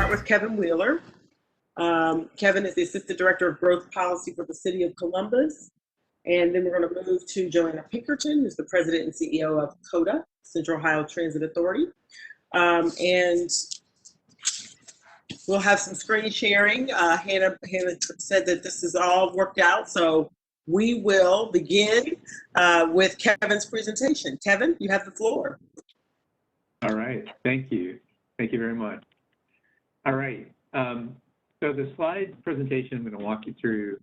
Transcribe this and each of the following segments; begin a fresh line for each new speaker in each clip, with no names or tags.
start with Kevin Wheeler. Kevin is the Assistant Director of Growth Policy for the City of Columbus. And then we're going to move to Joanna Pinkerton, who's the President and CEO of COTA, Central Ohio Transit Authority. And we'll have some screen sharing. Hannah said that this is all worked out, so we will begin with Kevin's presentation. Kevin, you have the floor.
All right, thank you. Thank you very much. All right, so the slide presentation I'm going to walk you through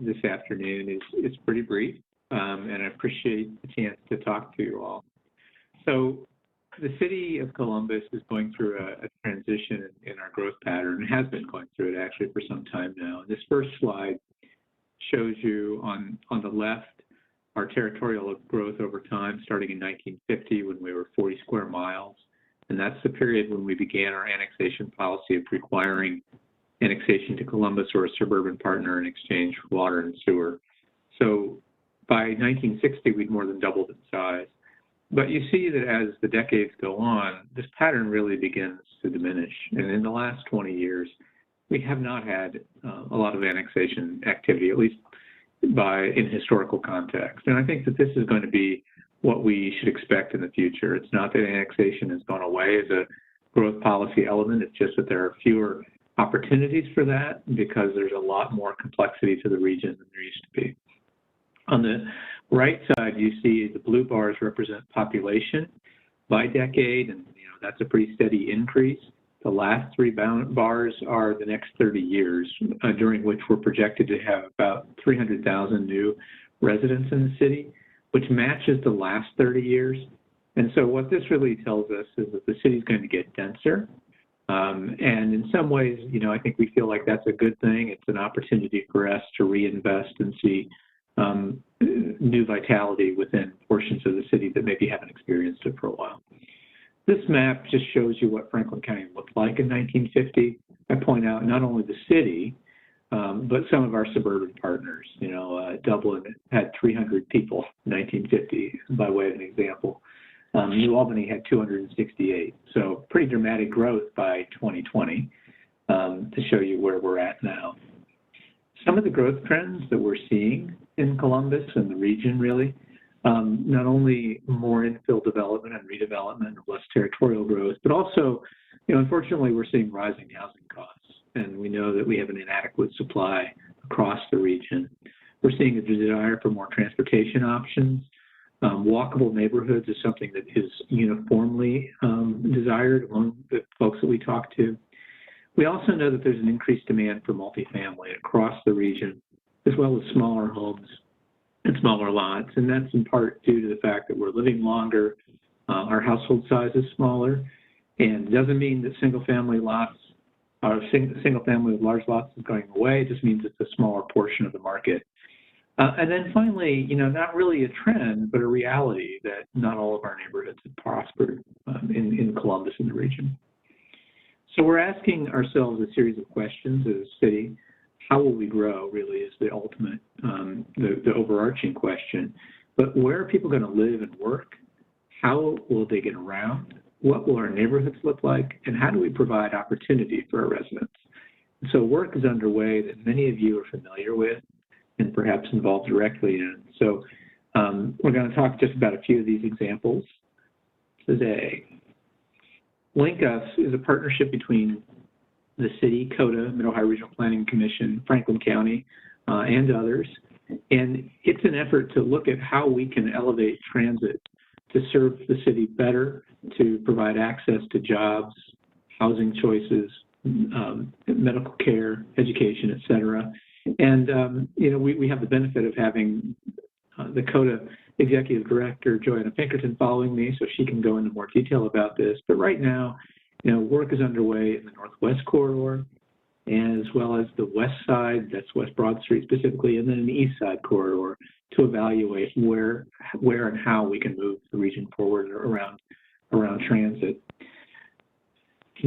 this afternoon is pretty brief, and I appreciate the chance to talk to you all. So the City of Columbus is going through a transition in our growth pattern. It has been going through it actually for some time now. And this first slide shows you on the left our territorial growth over time, starting in 1950 when we were 40 square miles. And that's the period when we began our annexation policy of requiring annexation to Columbus or a suburban partner in exchange for water and sewer. So by 1960, we'd more than doubled in size. But you see that as the decades go on, this pattern really begins to diminish. And in the last 20 years, we have not had a lot of annexation activity, at least in historical context. And I think that this is going to be what we should expect in the future. It's not that annexation has gone away as a growth policy element. It's just that there are fewer opportunities for that because there's a lot more complexity to the region than there used to be. On the right side, you see the blue bars represent population by decade, and that's a pretty steady increase. The last three bars are the next 30 years, during which we're projected to have about 300,000 new residents in the city, which matches the last 30 years. And so what this really tells us is that the city is going to get denser. And in some ways, I think we feel like that's a good thing. It's an opportunity for us to reinvest and see new vitality within portions of the city that maybe haven't experienced it for a while. This map just shows you what Franklin County looked like in 1950. I point out not only the city, but some of our suburban partners. Dublin had 300 people in 1950, by way of an example. New Albany had 268. So pretty dramatic growth by 2020 to show you where we're at now. Some of the growth trends that we're seeing in Columbus and the region really, not only more infill development and redevelopment and less territorial growth, but also, unfortunately, we're seeing rising housing costs. And we know that we have an inadequate supply across the region. We're seeing a desire for more transportation options. Walkable neighborhoods is something that is uniformly desired among the folks that we talk to. We also know that there's an increased demand for multifamily across the region, as well as smaller homes and smaller lots. And that's in part due to the fact that we're living longer, our household size is smaller, and it doesn't mean that single-family lots or single-family with large lots is going away. It just means it's a smaller portion of the market. And then finally, not really a trend, but a reality that not all of our neighborhoods have prospered in Columbus and the region. So we're asking ourselves a series of questions as a city. How will we grow really is the ultimate, the overarching question. But where are people going to live and work? How will they get around? What will our neighborhoods look like? And how do we provide opportunity for our residents? And so work is underway that many of you are familiar with and perhaps involved directly in. So we're going to talk just about a few of these examples today. Link Us is a partnership between the city, COTA, Mid-Ohio Regional Planning Commission, Franklin County, and others. And it's an effort to look at how we can elevate transit to serve the city better, to provide access to jobs, housing choices, medical care, education, et cetera. And, we have the benefit of having the COTA Executive Director, Joanna Pinkerton, following me, so she can go into more detail about this. But right now, work is underway in the Northwest Corridor, as well as the West Side, that's West Broad Street specifically, and then in the East Side Corridor to evaluate where and how we can move the region forward around transit.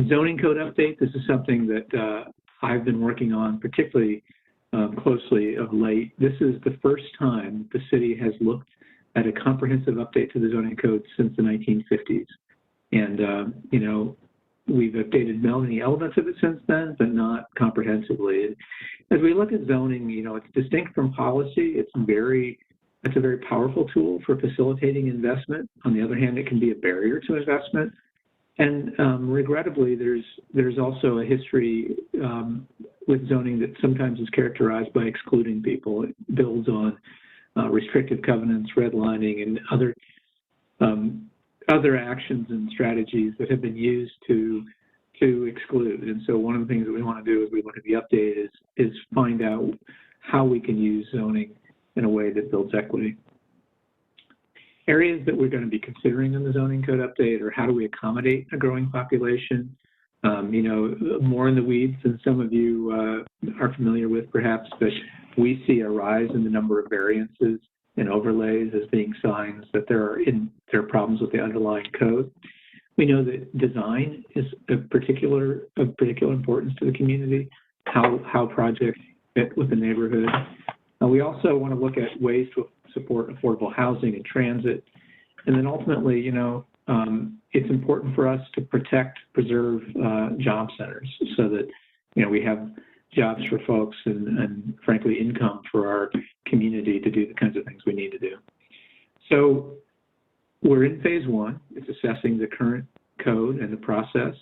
Zoning code update, this is something that I've been working on particularly closely of late. This is the first time the city has looked at a comprehensive update to the zoning code since the 1950s. And, we've updated many elements of it since then, but not comprehensively. As we look at zoning, it's distinct from policy. It's a very powerful tool for facilitating investment. On the other hand, it can be a barrier to investment. And regrettably, there's also a history with zoning that sometimes is characterized by excluding people. It builds on restrictive covenants, redlining, and other actions and strategies that have been used to exclude. And so one of the things that we want to do as we look at the update is find out how we can use zoning in a way that builds equity. Areas that we're going to be considering in the zoning code update are how do we accommodate a growing population, more in the weeds than some of you are familiar with perhaps, but we see a rise in the number of variances and overlays as being signs that there are problems with the underlying code. We know that design is of particular importance to the community, how projects fit with the neighborhood. We also want to look at ways to support affordable housing and transit. And then ultimately, it's important for us to preserve job centers so that, we have jobs for folks and frankly, income for our community to do the kinds of things we need to do. So we're in phase one. It's assessing the current code and the process.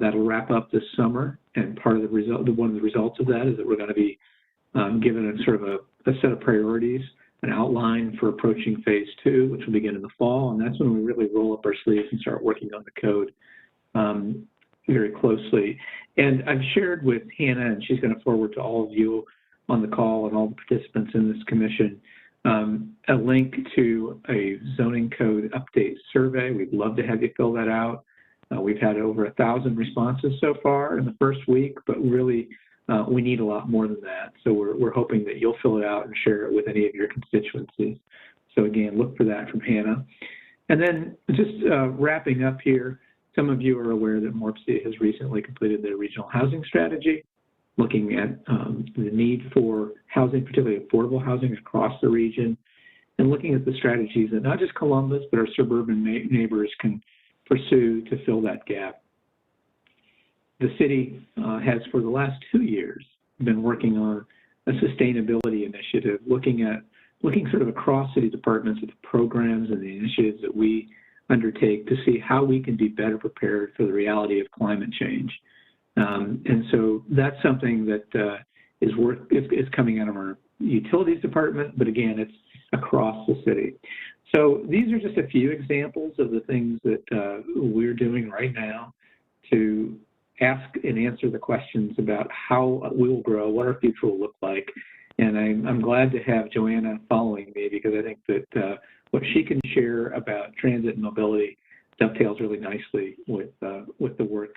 That'll wrap up this summer. And part of the result, one of the results of that is that we're going to be given a sort of a set of priorities, an outline for approaching phase two, which will begin in the fall. And that's when we really roll up our sleeves and start working on the code very closely. And I've shared with Hannah, and she's going to forward to all of you on the call and all the participants in this commission, a link to a zoning code update survey. We'd love to have you fill that out. We've had over 1,000 responses so far in the first week, but really we need a lot more than that. So we're hoping that you'll fill it out and share it with any of your constituencies. So again, look for that from Hannah. And then just wrapping up here, some of you are aware that MORPC has recently completed their regional housing strategy, looking at the need for housing, particularly affordable housing across the region, and looking at the strategies that not just Columbus, but our suburban neighbors can pursue to fill that gap. The city has, for the last 2 years, been working on a sustainability initiative, looking sort of across city departments at the programs and the initiatives that we undertake to see how we can be better prepared for the reality of climate change. And so that's something that is coming out of our utilities department, but again, it's across the city. So these are just a few examples of the things that we're doing right now to ask and answer the questions about how we will grow, what our future will look like. And I'm glad to have Joanna following me because I think that what she can share about transit and mobility dovetails really nicely with the work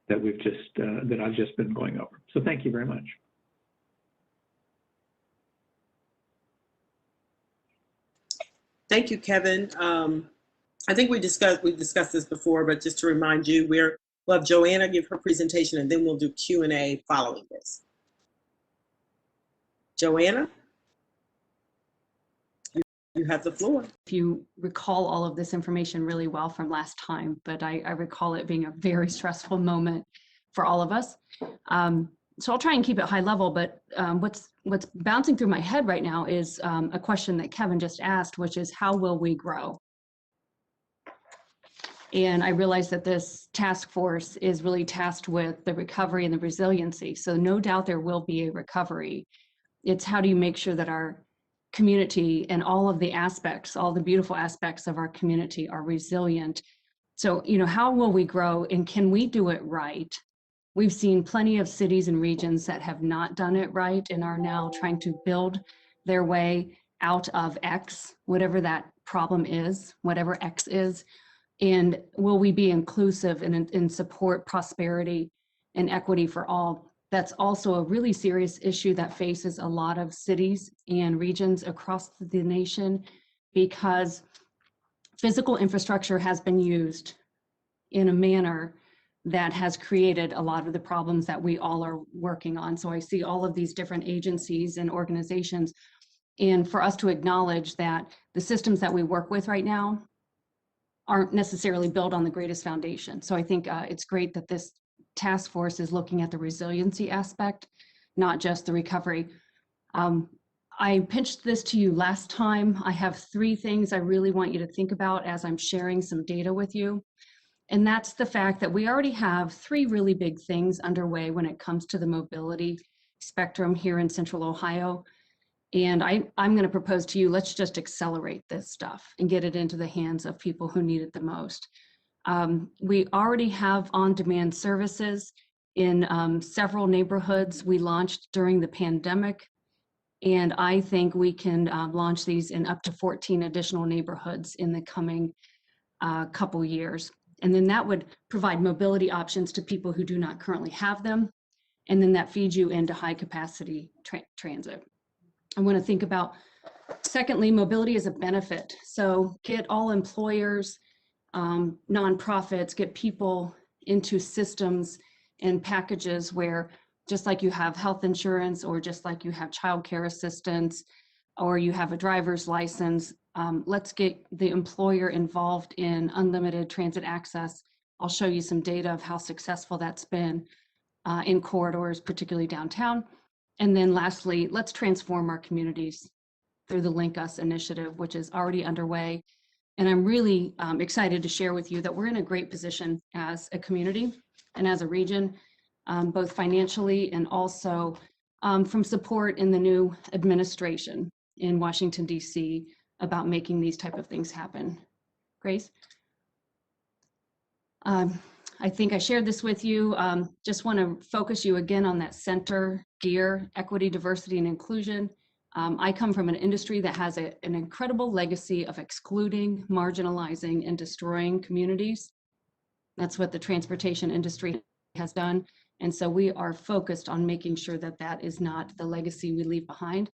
that I've just been going over. So thank you very much.
Thank you, Kevin. I think we've discussed this before, but just to remind you, we'll have Joanna give her presentation and then we'll do Q&A following this. Joanna, you have the floor.
If you recall all of this information really well from last time, but I recall it being a very stressful moment for all of us. So I'll try and keep it high level, but what's bouncing through my head right now is a question that Kevin just asked, which is how will we grow? And I realize that this task force is really tasked with the recovery and the resiliency. So no doubt there will be a recovery. It's how do you make sure that our community and all of the aspects, all the beautiful aspects of our community are resilient. So, how will we grow and can we do it right? We've seen plenty of cities and regions that have not done it right and are now trying to build their way out of X, whatever that problem is, whatever X is. And will we be inclusive and support prosperity and equity for all? That's also a really serious issue that faces a lot of cities and regions across the nation because physical infrastructure has been used in a manner that has created a lot of the problems that we all are working on. So I see all of these different agencies and organizations, and for us to acknowledge that the systems that we work with right now aren't necessarily built on the greatest foundation. So I think it's great that this task force is looking at the resiliency aspect, not just the recovery. I pitched this to you last time. I have 3 things I really want you to think about as I'm sharing some data with you. And that's the fact that we already have 3 really big things underway when it comes to the mobility spectrum here in Central Ohio. And I'm going to propose to you, let's just accelerate this stuff and get it into the hands of people who need it the most. We already have on-demand services in several neighborhoods we launched during the pandemic. And I think we can launch these in up to 14 additional neighborhoods in the coming couple years. And then that would provide mobility options to people who do not currently have them. And then that feeds you into high capacity transit. I want to think about, secondly, mobility is a benefit. So get all employers, nonprofits, get people into systems and packages where just like you have health insurance or just like you have childcare assistance or you have a driver's license, let's get the employer involved in unlimited transit access. I'll show you some data of how successful that's been in corridors, particularly downtown. And then lastly, let's transform our communities through the Link Us initiative, which is already underway. And I'm really excited to share with you that we're in a great position as a community and as a region, both financially and also from support in the new administration in Washington, D.C. about making these type of things happen. Grace? I think I shared this with you. Just want to focus you again on that center gear, equity, diversity, and inclusion. I come from an industry that has an incredible legacy of excluding, marginalizing, and destroying communities. That's what the transportation industry has done. And so we are focused on making sure that that is not the legacy we leave behind.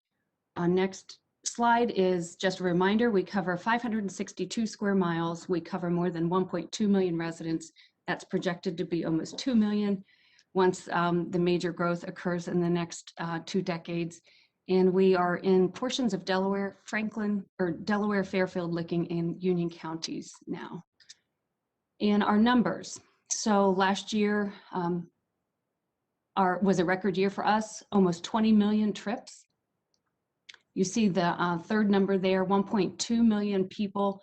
Next slide is just a reminder, we cover 562 square miles. We cover more than 1.2 million residents. That's projected to be almost 2 million once the major growth occurs in the next 2 decades. And we are in portions of Delaware, Franklin, or Delaware, Fairfield, Licking, and Union counties now. And our numbers. So last year was a record year for us, almost 20 million trips. You see the third number there, 1.2 million people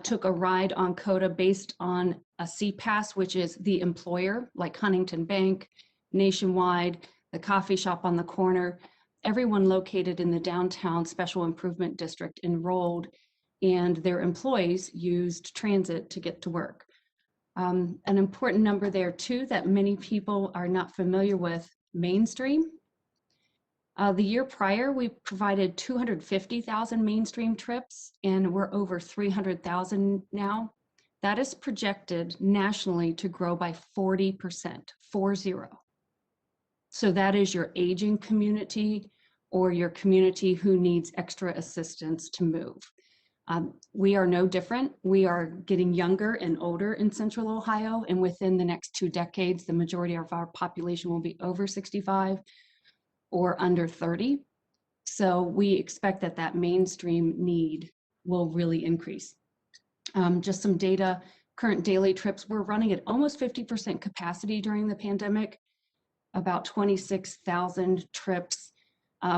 took a ride on COTA based on a CPAS, which is the employer, like Huntington Bank, Nationwide, the coffee shop on the corner. Everyone located in the downtown special improvement district enrolled, and their employees used transit to get to work. An important number there too that many people are not familiar with, mainstream. The year prior, we provided 250,000 mainstream trips, and we're over 300,000 now. That is projected nationally to grow by 40%, 40. So that is your aging community or your community who needs extra assistance to move. We are no different. We are getting younger and older in Central Ohio, and within the next 2 decades, the majority of our population will be over 65 or under 30. So we expect that that mainstream need will really increase. Just some data, current daily trips, we're running at almost 50% capacity during the pandemic, about 26,000 trips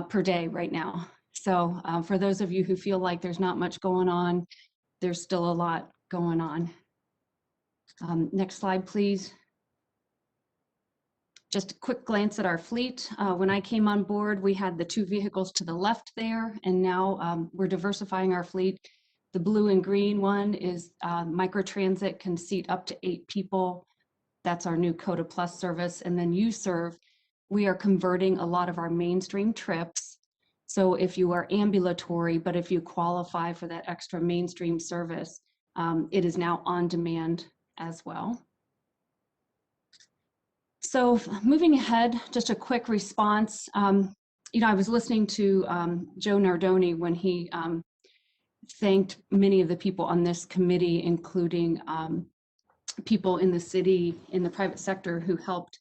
per day right now. So for those of you who feel like there's not much going on, there's still a lot going on. Next slide, please. Just a quick glance at our fleet. When I came on board, we had the 2 vehicles to the left there, and now we're diversifying our fleet. The blue and green one is microtransit, can seat up to 8 people. That's our new COTA Plus service. And then UServe, we are converting a lot of our mainstream trips. So if you are ambulatory, but if you qualify for that extra mainstream service, it is now on demand as well. So moving ahead, just a quick response. I was listening to Joe Nardoni when he thanked many of the people on this committee, including people in the city, in the private sector who helped.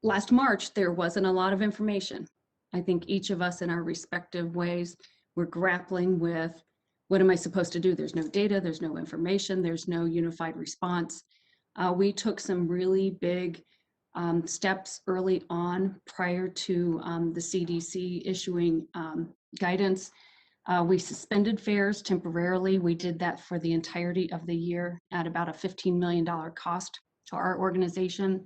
Last March, there wasn't a lot of information. I think each of us in our respective ways were grappling with What am I supposed to do? There's no data, there's no information, there's no unified response. We took some really big steps early on prior to the CDC issuing guidance. We suspended fares temporarily. We did that for the entirety of the year at about a $15 million cost to our organization.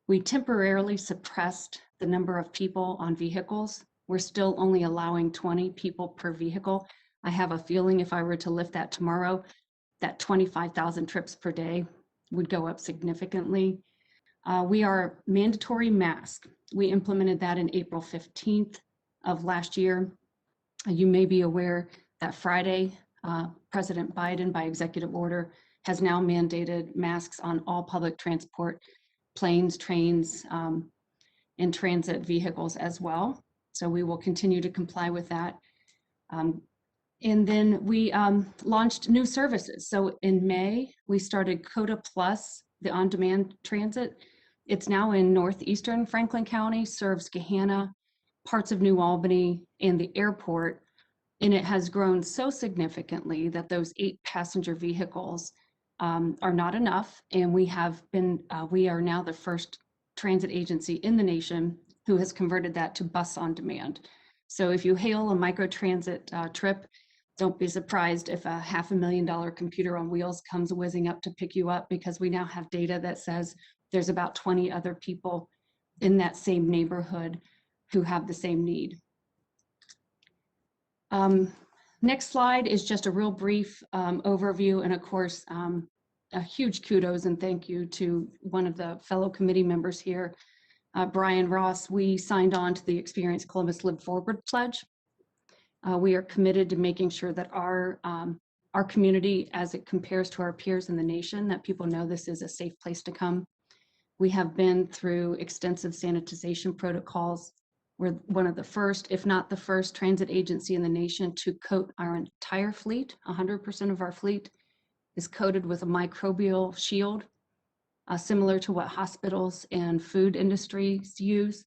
We temporarily suppressed the number of people on vehicles. We're still only allowing 20 people per vehicle. I have a feeling if I were to lift that tomorrow, that 25,000 trips per day would go up significantly. We are mandatory mask. We implemented that in April 15th of last year. You may be aware that Friday, President Biden, by executive order, has now mandated masks on all public transport, planes, trains, and transit vehicles as well. So we will continue to comply with that. And then we launched new services. So in May, we started COTA Plus, the on-demand transit. It's now in northeastern Franklin County, serves Gahanna, parts of New Albany, and the airport. And it has grown so significantly that those 8 passenger vehicles are not enough. And we are now the first transit agency in the nation who has converted that to bus on demand. So if you hail a microtransit trip, don't be surprised if a $500,000 computer on wheels comes whizzing up to pick you up, because we now have data that says there's about 20 other people in that same neighborhood who have the same need. Next slide is just a real brief overview, and of course, a huge kudos and thank you to one of the fellow committee members here, Brian Ross. We signed on to the Experience Columbus Live Forward pledge. We are committed to making sure that our community, as it compares to our peers in the nation, that people know this is a safe place to come. We have been through extensive sanitization protocols. We're one of the first, if not the first, transit agency in the nation to coat our entire fleet. 100% of our fleet is coated with a microbial shield, similar to what hospitals and food industries use.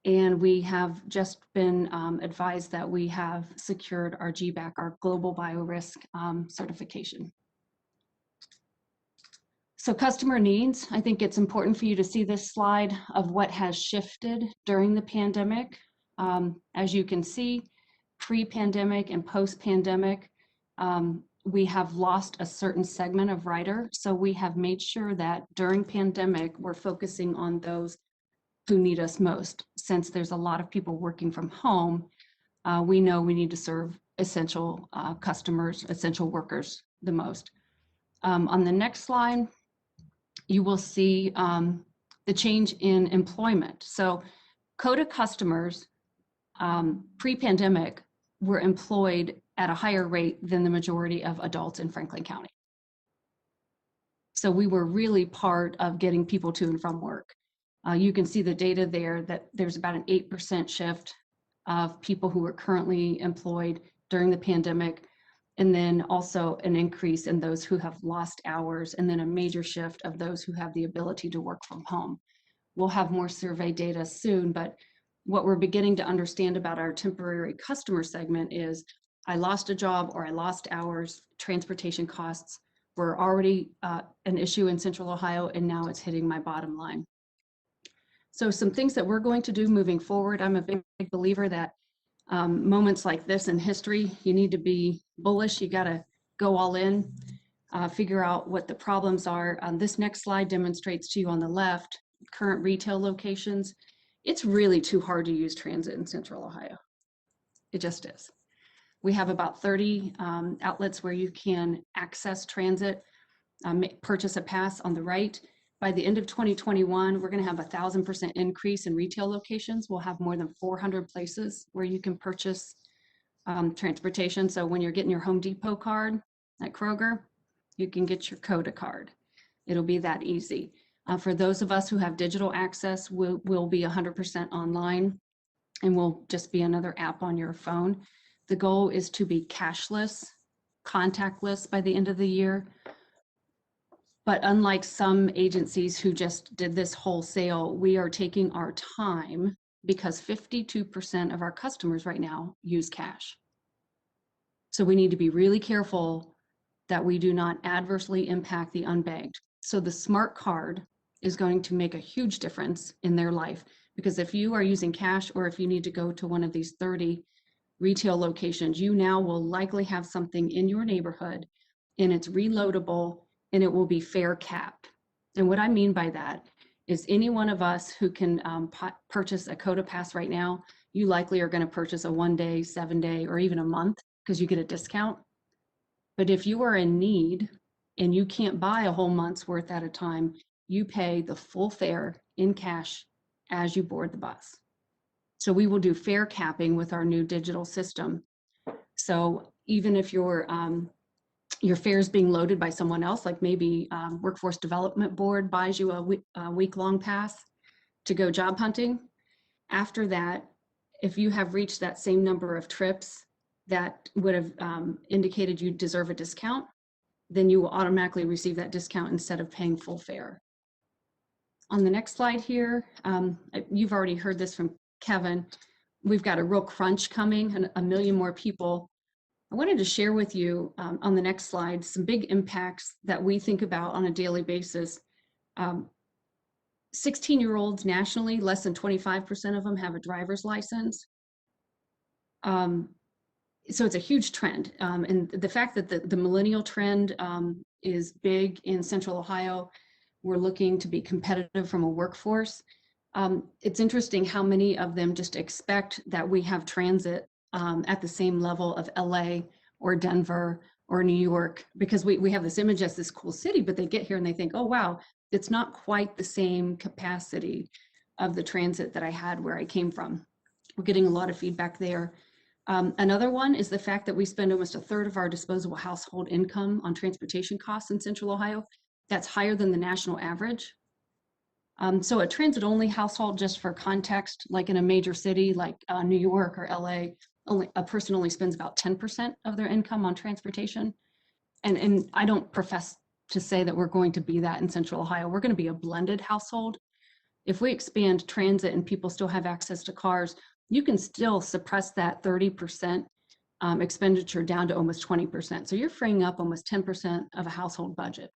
And we have just been advised that we have secured our GBAC, our Global Biorisk certification. So customer needs, I think it's important for you to see this slide of what has shifted during the pandemic. As you can see, pre-pandemic and post-pandemic, we have lost a certain segment of rider. So we have made sure that during pandemic, we're focusing on those who need us most. Since there's a lot of people working from home, we know we need to serve essential customers, essential workers the most. On the next slide, you will see the change in employment. So COTA customers pre-pandemic were employed at a higher rate than the majority of adults in Franklin County. So we were really part of getting people to and from work. You can see the data there that there's about an 8% shift of people who were currently employed during the pandemic, and then also an increase in those who have lost hours, and then a major shift of those who have the ability to work from home. We'll have more survey data soon, but what we're beginning to understand about our temporary customer segment is I lost a job or I lost hours, transportation costs were already an issue in Central Ohio, and now it's hitting my bottom line. So some things that we're going to do moving forward, I'm a big believer that moments like this in history, you need to be bullish. You got to go all in, figure out what the problems are. This next slide demonstrates to you on the left, current retail locations. It's really too hard to use transit in Central Ohio. It just is. We have about 30 outlets where you can access transit, purchase a pass on the right. By the end of 2021, we're going to have 1,000% increase in retail locations. We'll have more than 400 places where you can purchase transportation. So when you're getting your Home Depot card at Kroger, you can get your COTA card. It'll be that easy. For those of us who have digital access, we'll be 100% online, and we'll just be another app on your phone. The goal is to be cashless, contactless by the end of the year. But unlike some agencies who just did this wholesale, we are taking our time because 52% of our customers right now use cash. So we need to be really careful that we do not adversely impact the unbanked. So the smart card is going to make a huge difference in their life, because if you are using cash or if you need to go to one of these 30 retail locations, you now will likely have something in your neighborhood and it's reloadable and it will be fare capped. And what I mean by that is any one of us who can purchase a COTA pass right now, you likely are going to purchase a 1 day, 7 day, or even a month because you get a discount. But if you are in need and you can't buy a whole month's worth at a time, you pay the full fare in cash as you board the bus. So we will do fare capping with our new digital system. So even if your fare is being loaded by someone else, like maybe Workforce Development Board buys you a week-long pass to go job hunting, after that, if you have reached that same number of trips that would have indicated you deserve a discount, then you will automatically receive that discount instead of paying full fare. On the next slide here, you've already heard this from Kevin. We've got a real crunch coming, and 1 million more people. I wanted to share with you on the next slide some big impacts that we think about on a daily basis. 16-year-olds nationally, less than 25% of them have a driver's license. So it's a huge trend. And the fact that the millennial trend is big in Central Ohio, we're looking to be competitive from a workforce. It's interesting how many of them just expect that we have transit at the same level of LA or Denver or New York, because we have this image as this cool city, but they get here and they think, oh, wow, it's not quite the same capacity of the transit that I had where I came from. We're getting a lot of feedback there. Another one is the fact that we spend almost 1/3 of our disposable household income on transportation costs in Central Ohio. That's higher than the national average. So a transit-only household, just for context, like in a major city like New York or LA, a person only spends about 10% of their income on transportation. And I don't profess to say that we're going to be that in Central Ohio. We're going to be a blended household. If we expand transit and people still have access to cars, you can still suppress that 30% expenditure down to almost 20%. So you're freeing up almost 10% of a household budget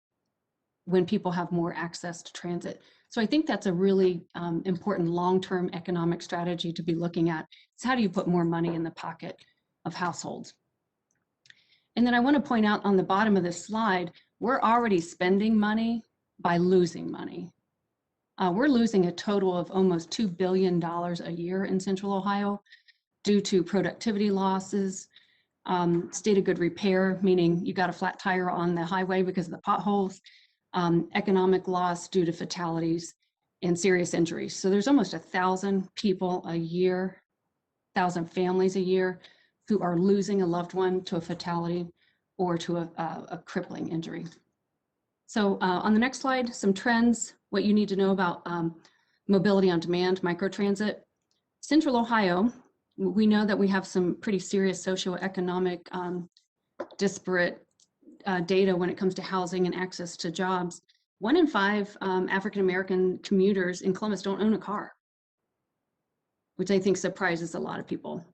when people have more access to transit. So I think that's a really important long-term economic strategy to be looking at. Is how do you put more money in the pocket of households? And then I want to point out on the bottom of this slide, we're already spending money by losing money. We're losing a total of almost $2 billion a year in Central Ohio due to productivity losses, state of good repair, meaning you got a flat tire on the highway because of the potholes, economic loss due to fatalities, and serious injuries. So there's almost 1,000 people a year, 1,000 families a year who are losing a loved one to a fatality or to a crippling injury. So on the next slide, some trends, what you need to know about mobility on demand, microtransit. Central Ohio, we know that we have some pretty serious socioeconomic disparate data when it comes to housing and access to jobs. 1 in 5 African-American commuters in Columbus don't own a car, which I think surprises a lot of people.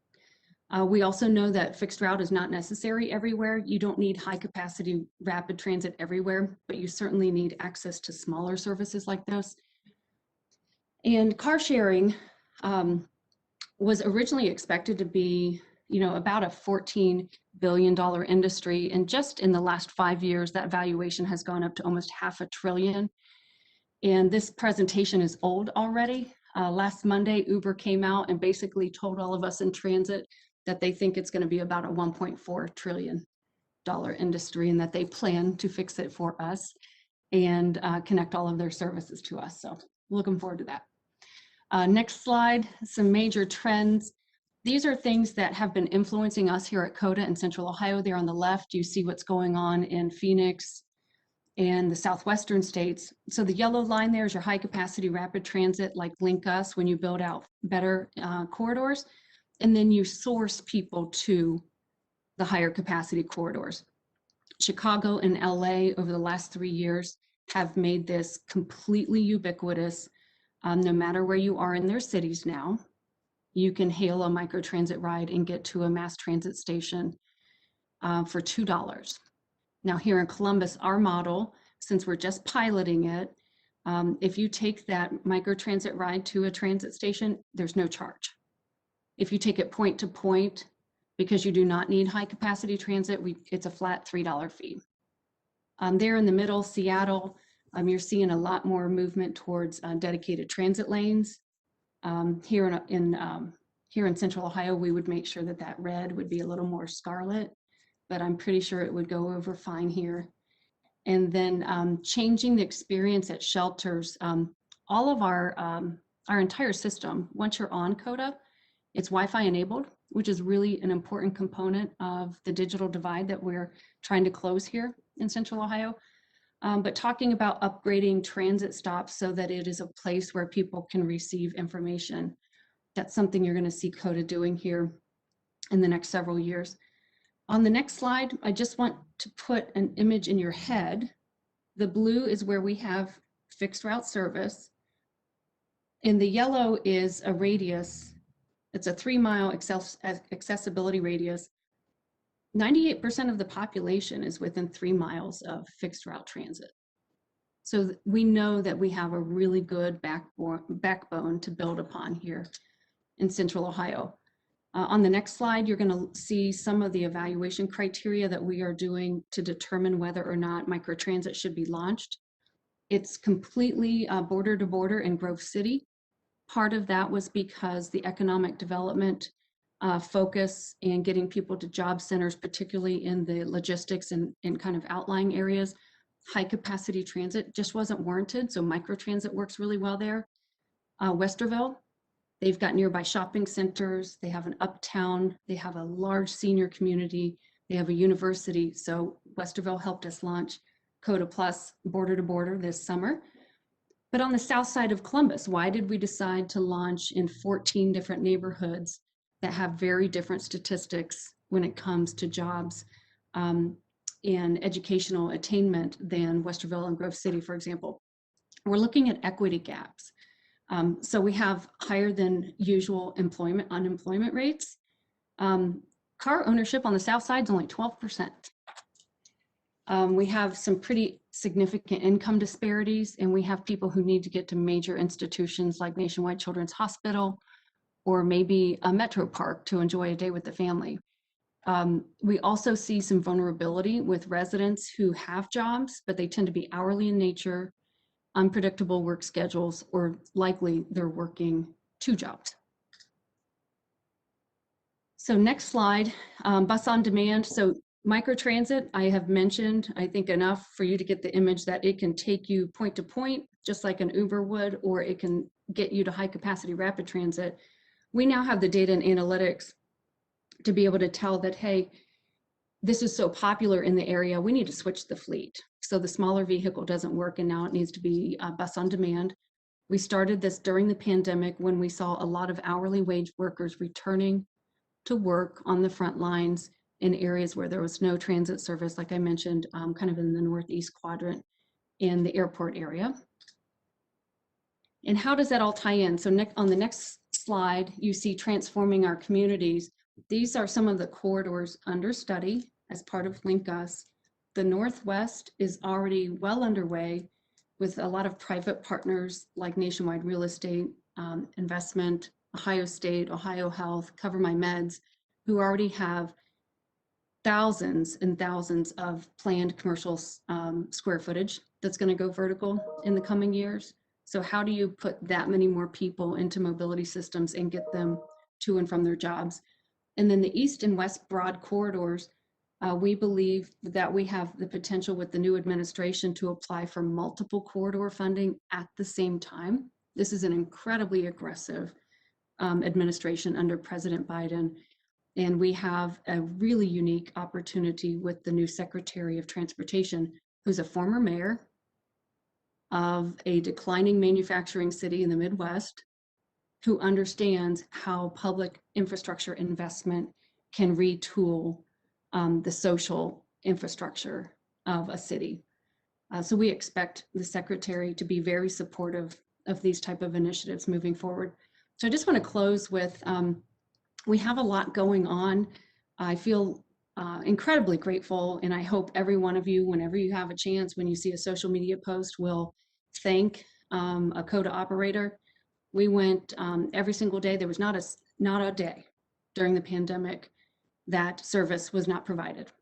We also know that fixed route is not necessary everywhere. You don't need high capacity rapid transit everywhere, but you certainly need access to smaller services like this. And car sharing was originally expected to be, about a $14 billion industry. And just in the last 5 years, that valuation has gone up to almost $500 billion. And this presentation is old already. Last Monday, Uber came out and basically told all of us in transit that they think it's going to be about a $1.4 trillion industry and that they plan to fix it for us and connect all of their services to us. So looking forward to that. Next slide, some major trends. These are things that have been influencing us here at COTA in Central Ohio. There on the left, you see what's going on in Phoenix and the southwestern states. So the yellow line there is your high capacity rapid transit, like Link Us, when you build out better corridors. And then you source people to the higher capacity corridors. Chicago and LA over the last 3 years have made this completely ubiquitous. No matter where you are in their cities now, you can hail a microtransit ride and get to a mass transit station. for $2. Now here in Columbus, our model, since we're just piloting it, if you take that microtransit ride to a transit station, there's no charge. If you take it point to point, because you do not need high capacity transit, it's a flat $3 fee. There in the middle, Seattle, you're seeing a lot more movement towards dedicated transit lanes. Here in Central Ohio, we would make sure that that red would be a little more scarlet, but I'm pretty sure it would go over fine here. And then changing the experience at shelters. All of our entire system, once you're on COTA, it's Wi-Fi enabled, which is really an important component of the digital divide that we're trying to close here in Central Ohio. But talking about upgrading transit stops so that it is a place where people can receive information. That's something you're going to see COTA doing here in the next several years. On the next slide, I just want to put an image in your head. The blue is where we have fixed route service. And the yellow is a radius. It's a 3-mile accessibility radius. 98% of the population is within 3 miles of fixed route transit. So we know that we have a really good backbone to build upon here in Central Ohio. On the next slide, you're going to see some of the evaluation criteria that we are doing to determine whether or not microtransit should be launched. It's completely border to border in Grove City. Part of that was because the economic development focus and getting people to job centers, particularly in the logistics and kind of outlying areas, high capacity transit just wasn't warranted. So microtransit works really well there. Westerville, they've got nearby shopping centers. They have an uptown. They have a large senior community. They have a university. So Westerville helped us launch COTA Plus border to border this summer. But on the south side of Columbus, why did we decide to launch in 14 different neighborhoods that have very different statistics when it comes to jobs and educational attainment than Westerville and Grove City, for example? We're looking at equity gaps. So we have higher than usual unemployment rates. Car ownership on the south side is only 12%. We have some pretty significant income disparities, and we have people who need to get to major institutions like Nationwide Children's Hospital or maybe a metro park to enjoy a day with the family. We also see some vulnerability with residents who have jobs, but they tend to be hourly in nature, unpredictable work schedules, or likely they're working 2 jobs. So next slide, bus on demand. So microtransit, I have mentioned, I think enough for you to get the image that it can take you point to point, just like an Uber would, or it can get you to high capacity rapid transit. We now have the data and analytics to be able to tell that, hey, this is so popular in the area, we need to switch the fleet. So the smaller vehicle doesn't work, and now it needs to be bus on demand. We started this during the pandemic when we saw a lot of hourly wage workers returning to work on the front lines in areas where there was no transit service, like I mentioned, kind of in the northeast quadrant in the airport area. And how does that all tie in? So on the next slide, you see transforming our communities. These are some of the corridors under study as part of Link Us. The Northwest is already well underway with a lot of private partners like Nationwide Real Estate Investment, Ohio State, Ohio Health, Cover My Meds, who already have thousands and thousands of planned commercial square footage that's going to go vertical in the coming years. So how do you put that many more people into mobility systems and get them to and from their jobs? And then the east and west broad corridors, we believe that we have the potential with the new administration to apply for multiple corridor funding at the same time. This is an incredibly aggressive administration under President Biden. And we have a really unique opportunity with the new Secretary of Transportation, who's a former mayor of a declining manufacturing city in the Midwest, who understands how public infrastructure investment can retool the social infrastructure of a city. So we expect the Secretary to be very supportive of these type of initiatives moving forward. So I just want to close with, we have a lot going on. I feel incredibly grateful, and I hope every one of you, whenever you have a chance, when you see a social media post, will thank a COTA operator. We went every single day. There was not a day during the pandemic that service was not provided.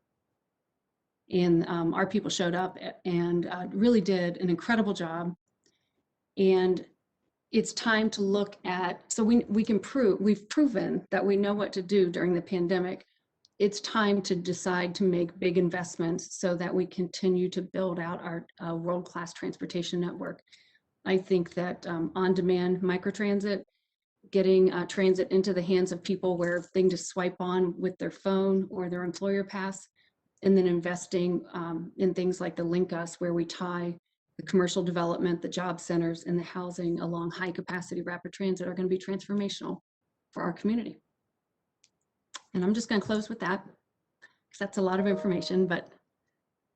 And our people showed up and really did an incredible job. And it's time to look at, so we've proven that we know what to do during the pandemic. It's time to decide to make big investments so that we continue to build out our world-class transportation network. I think that on-demand microtransit, getting transit into the hands of people where they can just swipe on with their phone or their employer pass, and then investing in things like the Link Us, where we tie the commercial development, the job centers, and the housing along high capacity rapid transit are going to be transformational for our community. And I'm just going to close with that, because that's a lot of information, but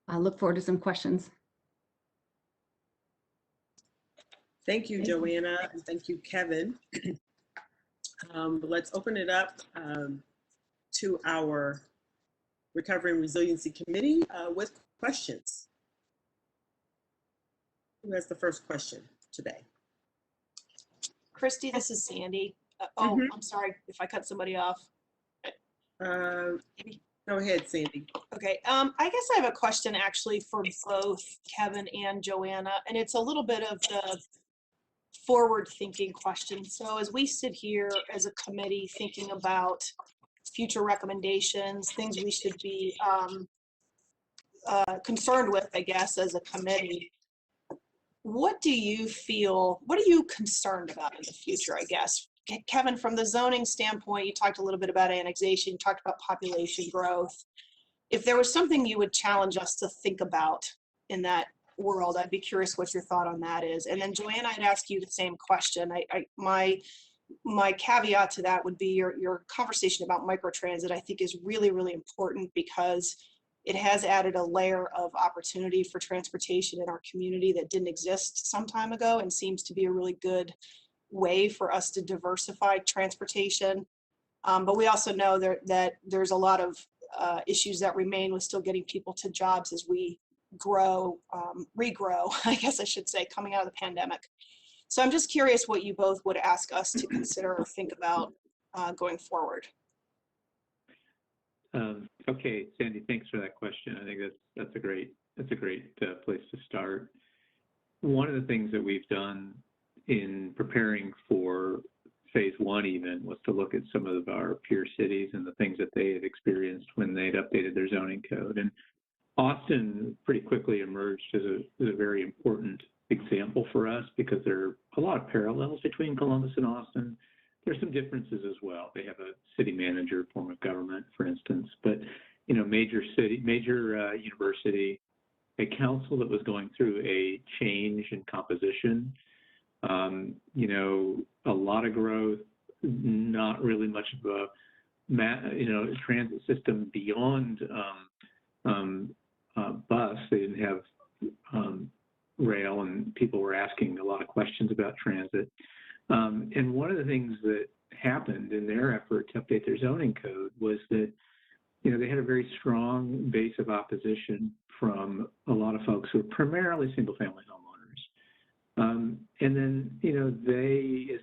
I look forward to some questions.
Thank you, Joanna, and thank you, Kevin. Let's open it up to our Recovery and Resiliency Committee with questions. Who has the first question today?
Christy, this is Sandy. I'm sorry if I cut somebody off.
Go ahead, Sandy.
Okay, I guess I have a question actually for both Kevin and Joanna, and it's a little bit of the forward-thinking question. So as we sit here as a committee thinking about future recommendations, things we should be concerned with, I guess, as a committee, what are you concerned about in the future, I guess? Kevin, from the zoning standpoint, you talked a little bit about annexation, you talked about population growth. If there was something you would challenge us to think about in that world, I'd be curious what your thought on that is. And then Joanna, I'd ask you the same question. My caveat to that would be your conversation about microtransit, I think, is really, really important, because it has added a layer of opportunity for transportation in our community that didn't exist some time ago, and seems to be a really good way for us to diversify transportation. But we also know that there's a lot of issues that remain with still getting people to jobs as we regrow, I guess I should say, coming out of the pandemic. So I'm just curious what you both would ask us to consider or think about going forward.
Okay, Sandy, thanks for that question. I think that's a great place to start. One of the things that we've done in preparing for phase one even was to look at some of our peer cities and the things that they had experienced when they'd updated their zoning code. And Austin pretty quickly emerged as a very important example for us, because there are a lot of parallels between Columbus and Austin. There's some differences as well. They have a city manager form of government, for instance, but major university, a council that was going through a change in composition, a lot of growth, not really much of a transit system beyond bus. They didn't have rail, and people were asking a lot of questions about transit. And one of the things that happened in their effort to update their zoning code was that, they had a very strong base of opposition from a lot of folks who were primarily single-family homeowners. And then, as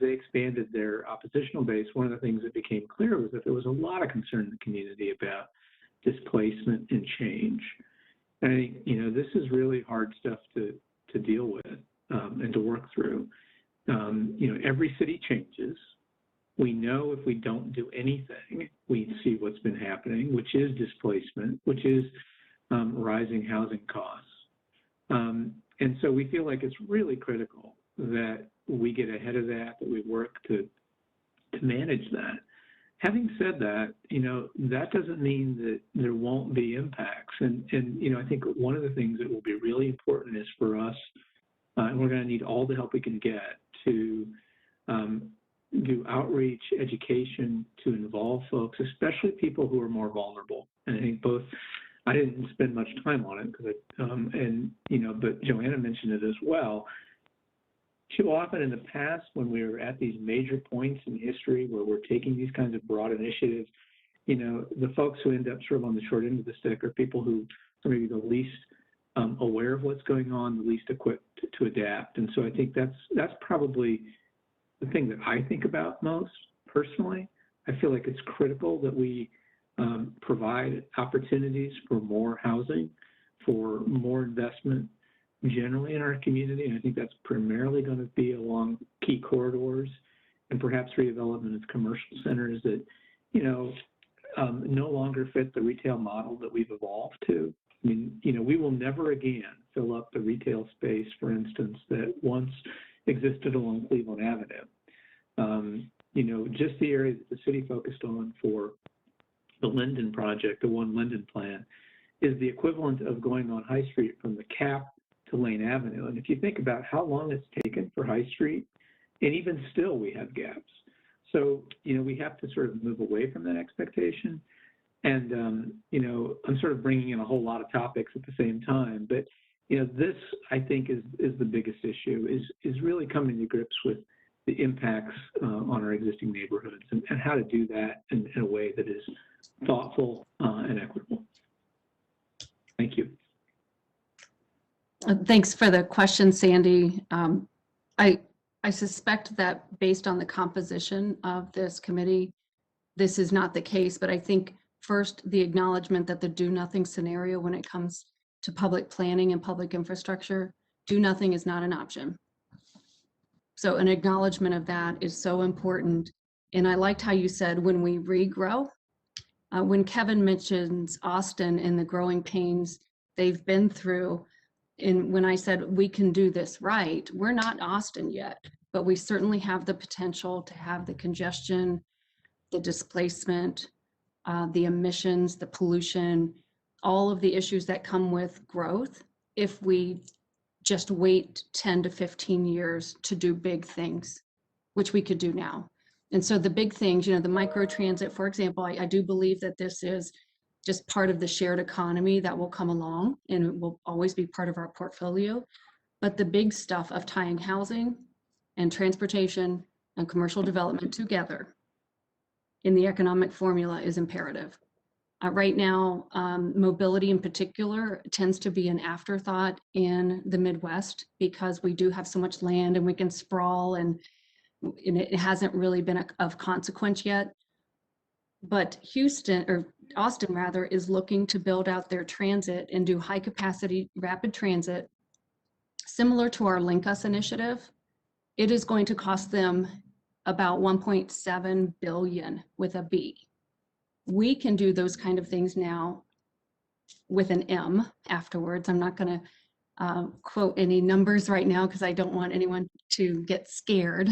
they expanded their oppositional base, one of the things that became clear was that there was a lot of concern in the community about displacement and change. And I think, this is really hard stuff to deal with and to work through. Every city changes. We know if we don't do anything, we see what's been happening, which is displacement, which is rising housing costs. And so we feel like it's really critical that we get ahead of that we work to manage that. Having said that, that doesn't mean that there won't be impacts. And I think one of the things that will be really important is for us, and we're going to need all the help we can get to do outreach, education, to involve folks, especially people who are more vulnerable. And I think I didn't spend much time on it because but Joanna mentioned it as well. Too often in the past, when we were at these major points in history where we're taking these kinds of broad initiatives, you know, the folks who end up sort of on the short end of the stick are people who are maybe the least aware of what's going on, the least equipped to adapt. And so I think that's probably the thing that I think about most personally. I feel like it's critical that we provide opportunities for more housing, for more investment generally in our community. And I think that's primarily going to be along key corridors and perhaps redevelopment of commercial centers that, you know, no longer fit the retail model that we've evolved to. I mean, you know, we will never again fill up the retail space, for instance, that once existed along Cleveland Avenue. You know, just the area that the city focused on for the Linden project, the One Linden plan, is the equivalent of going on High Street from the Cap to Lane Avenue. And if you think about how long it's taken for High Street, and even still we have gaps. So, you know, we have to sort of move away from that expectation. And, you know, I'm sort of bringing in a whole lot of topics at the same time, but, you know, this, I think, is the biggest issue, is really coming to grips with the impacts on our existing neighborhoods and how to do that in a way that is thoughtful and equitable. Thank you.
Thanks for the question, Sandy. I suspect that based on the composition of this committee, this is not the case, but I think first, the acknowledgement that the do nothing scenario when it comes to public planning and public infrastructure, do nothing is not an option. So an acknowledgement of that is so important. And I liked how you said when we regrow, when Kevin mentions Austin and the growing pains they've been through, and when I said we can do this right, we're not Austin yet, but we certainly have the potential to have the congestion, the displacement, the emissions, the pollution, all of the issues that come with growth if we just wait 10 to 15 years to do big things, which we could do now. And so the big things, you know, the micro transit, for example, I do believe that this is just part of the shared economy that will come along and it will always be part of our portfolio. But the big stuff of tying housing and transportation and commercial development together in the economic formula is imperative. Right now, mobility in particular tends to be an afterthought in the Midwest because we do have so much land and we can sprawl and it hasn't really been of consequence yet. But Houston, or Austin rather, is looking to build out their transit and do high capacity rapid transit, similar to our Link Us initiative. It is going to cost them about 1.7 billion with a B. We can do those kind of things now with an M afterwards. I'm not going to quote any numbers right now because I don't want anyone to get scared.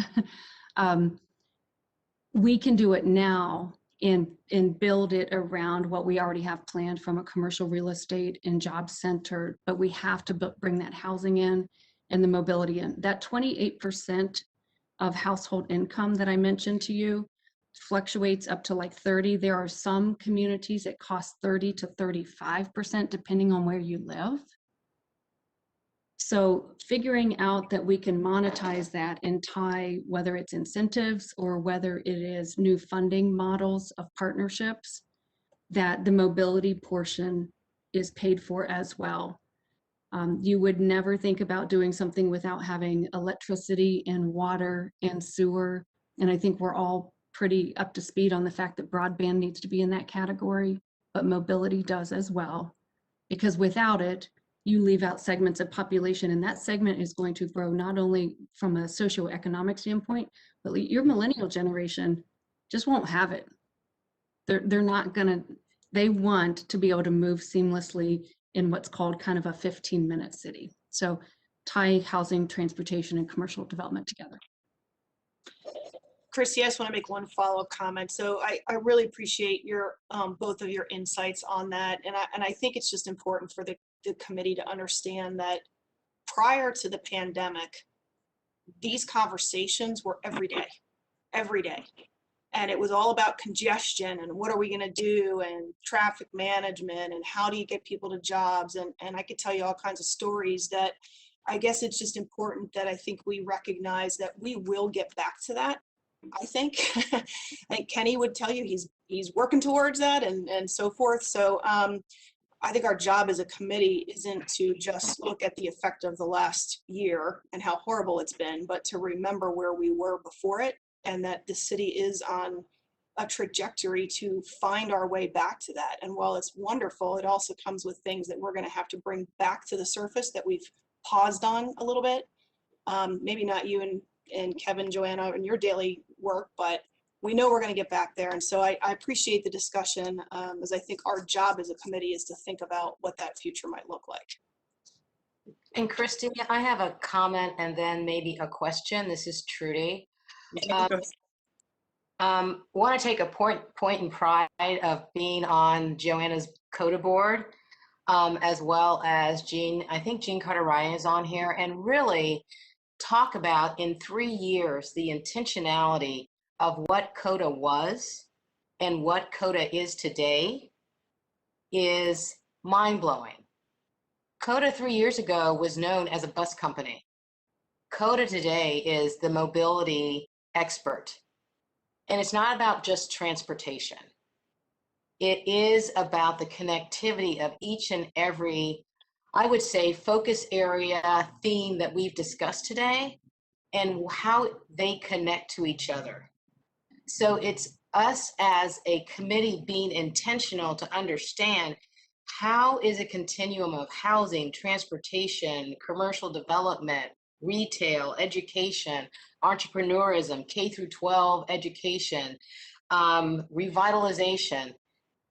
We can do it now and build it around what we already have planned from a commercial real estate and job center, but we have to bring that housing in and the mobility in. That 28% of household income that I mentioned to you fluctuates up to like 30. There are some communities that cost 30 to 35% depending on where you live. So figuring out that we can monetize that and tie, whether it's incentives or whether it is new funding models of partnerships, that the mobility portion is paid for as well. You would never think about doing something without having electricity and water and sewer. And I think we're all pretty up to speed on the fact that broadband needs to be in that category, but mobility does as well. Because without it, you leave out segments of population, and that segment is going to grow not only from a socioeconomic standpoint, but your millennial generation just won't have it. They're not gonna, they want to be able to move seamlessly in what's called kind of a 15-minute city. So tie housing, transportation, and commercial development together.
Christy, I just want to make one follow-up comment. So I really appreciate your both of your insights on that. And I think it's just important for the committee to understand that prior to the pandemic, these conversations were every day. And it was all about congestion and what are we going to do and traffic management and how do you get people to jobs. And I could tell you all kinds of stories that I guess it's just important that I think we recognize that we will get back to that. I think. I think Kenny would tell you he's working towards that and so forth. So I think our job as a committee isn't to just look at the effect of the last year and how horrible it's been, but to remember where we were before it, and that the city is on a trajectory to find our way back to that. And while it's wonderful, it also comes with things that we're going to have to bring back to the surface that we've paused on a little bit. Maybe not you and Kevin, Joanna, in your daily work, but we know we're going to get back there. And so I appreciate the discussion, as I think our job as a committee is to think about what that future might look like.
And Christine, I have a comment and then maybe a question. This is Trudy. Want to take a point in pride of being on Joanna's COTA board, as well as Jean. I think Jean Carter-Ryan is on here, and really talk about in 3 years the intentionality of what COTA was and what COTA is today is mind-blowing. COTA 3 years ago was known as a bus company. COTA today is the mobility expert. And it's not about just transportation. It is about the connectivity of each and every, I would say, focus area theme that we've discussed today and how they connect to each other. So it's us as a committee being intentional to understand how is a continuum of housing, transportation, commercial development, retail, education, entrepreneurism, K through 12 education, revitalization.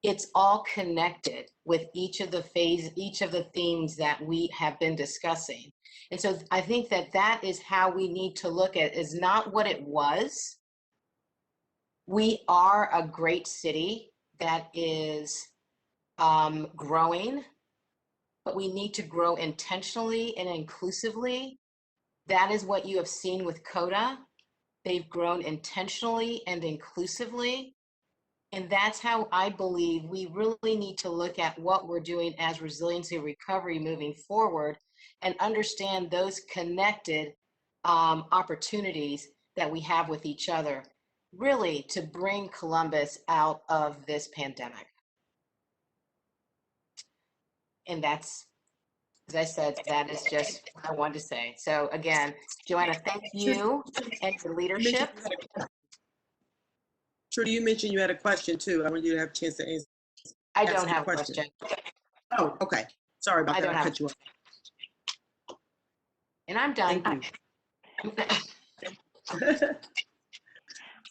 It's all connected with each of the themes that we have been discussing. And so I think that is how we need to look at it, is not what it was. We are a great city that is growing, but we need to grow intentionally and inclusively. That is what you have seen with COTA. They've grown intentionally and inclusively. And that's how I believe we really need to look at what we're doing as resiliency recovery moving forward and understand those connected opportunities that we have with each other, really to bring Columbus out of this pandemic. And that's, as I said, that is just what I wanted to say. So again, Joanna, thank you and your leadership.
Trudy, you mentioned you had a question too. I want you to have a chance to answer.
I don't have a question.
Oh, okay. Sorry about that. I cut you off.
And I'm done.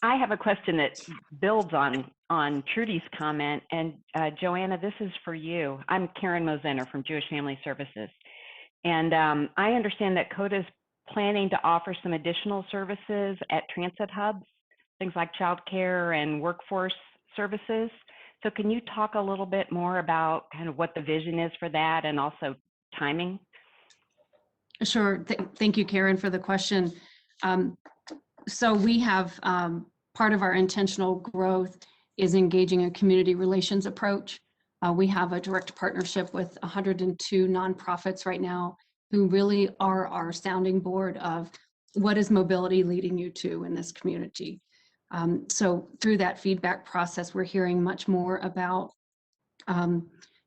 I have a question that builds on Trudy's comment. And Joanna, this is for you. I'm Karen Mosener from Jewish Family Services. And I understand that COTA is planning to offer some additional services at transit hubs, things like childcare and workforce services. So can you talk a little bit more about kind of what the vision is for that and also timing?
Sure. Thank you, Karen, for the question. So we have part of our intentional growth is engaging a community relations approach. We have a direct partnership with 102 nonprofits right now who really are our sounding board of what is mobility leading you to in this community. So through that feedback process, we're hearing much more about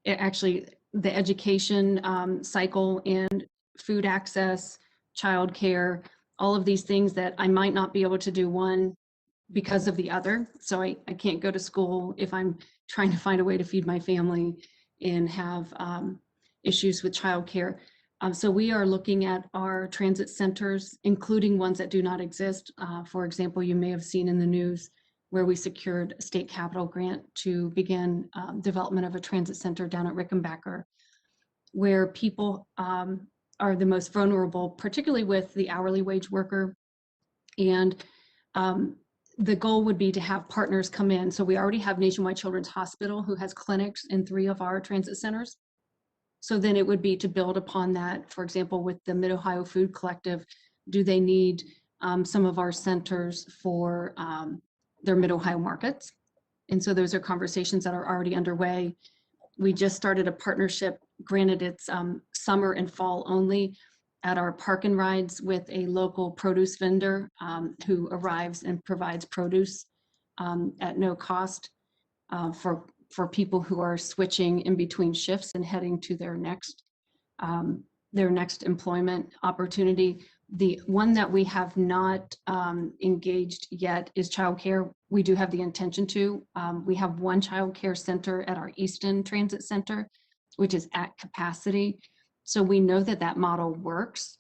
actually the education cycle and food access, childcare, all of these things that I might not be able to do one because of the other. So I can't go to school if I'm trying to find a way to feed my family and have issues with childcare. So we are looking at our transit centers, including ones that do not exist. For example, you may have seen in the news where we secured a state capital grant to begin development of a transit center down at Rickenbacker, where people are the most vulnerable, particularly with the hourly wage worker. And the goal would be to have partners come in. So we already have Nationwide Children's Hospital, who has clinics in 3 of our transit centers. So then it would be to build upon that. For example, with the Mid-Ohio Food Collective, do they need some of our centers for their Mid-Ohio markets? And so those are conversations that are already underway. We just started a partnership, granted it's summer and fall only, at our park and rides with a local produce vendor who arrives and provides produce at no cost for people who are switching in between shifts and heading to their next employment opportunity. The one that we have not engaged yet is childcare. We do have the intention to. We have one childcare center at our Easton Transit Center, which is at capacity. So we know that that model works.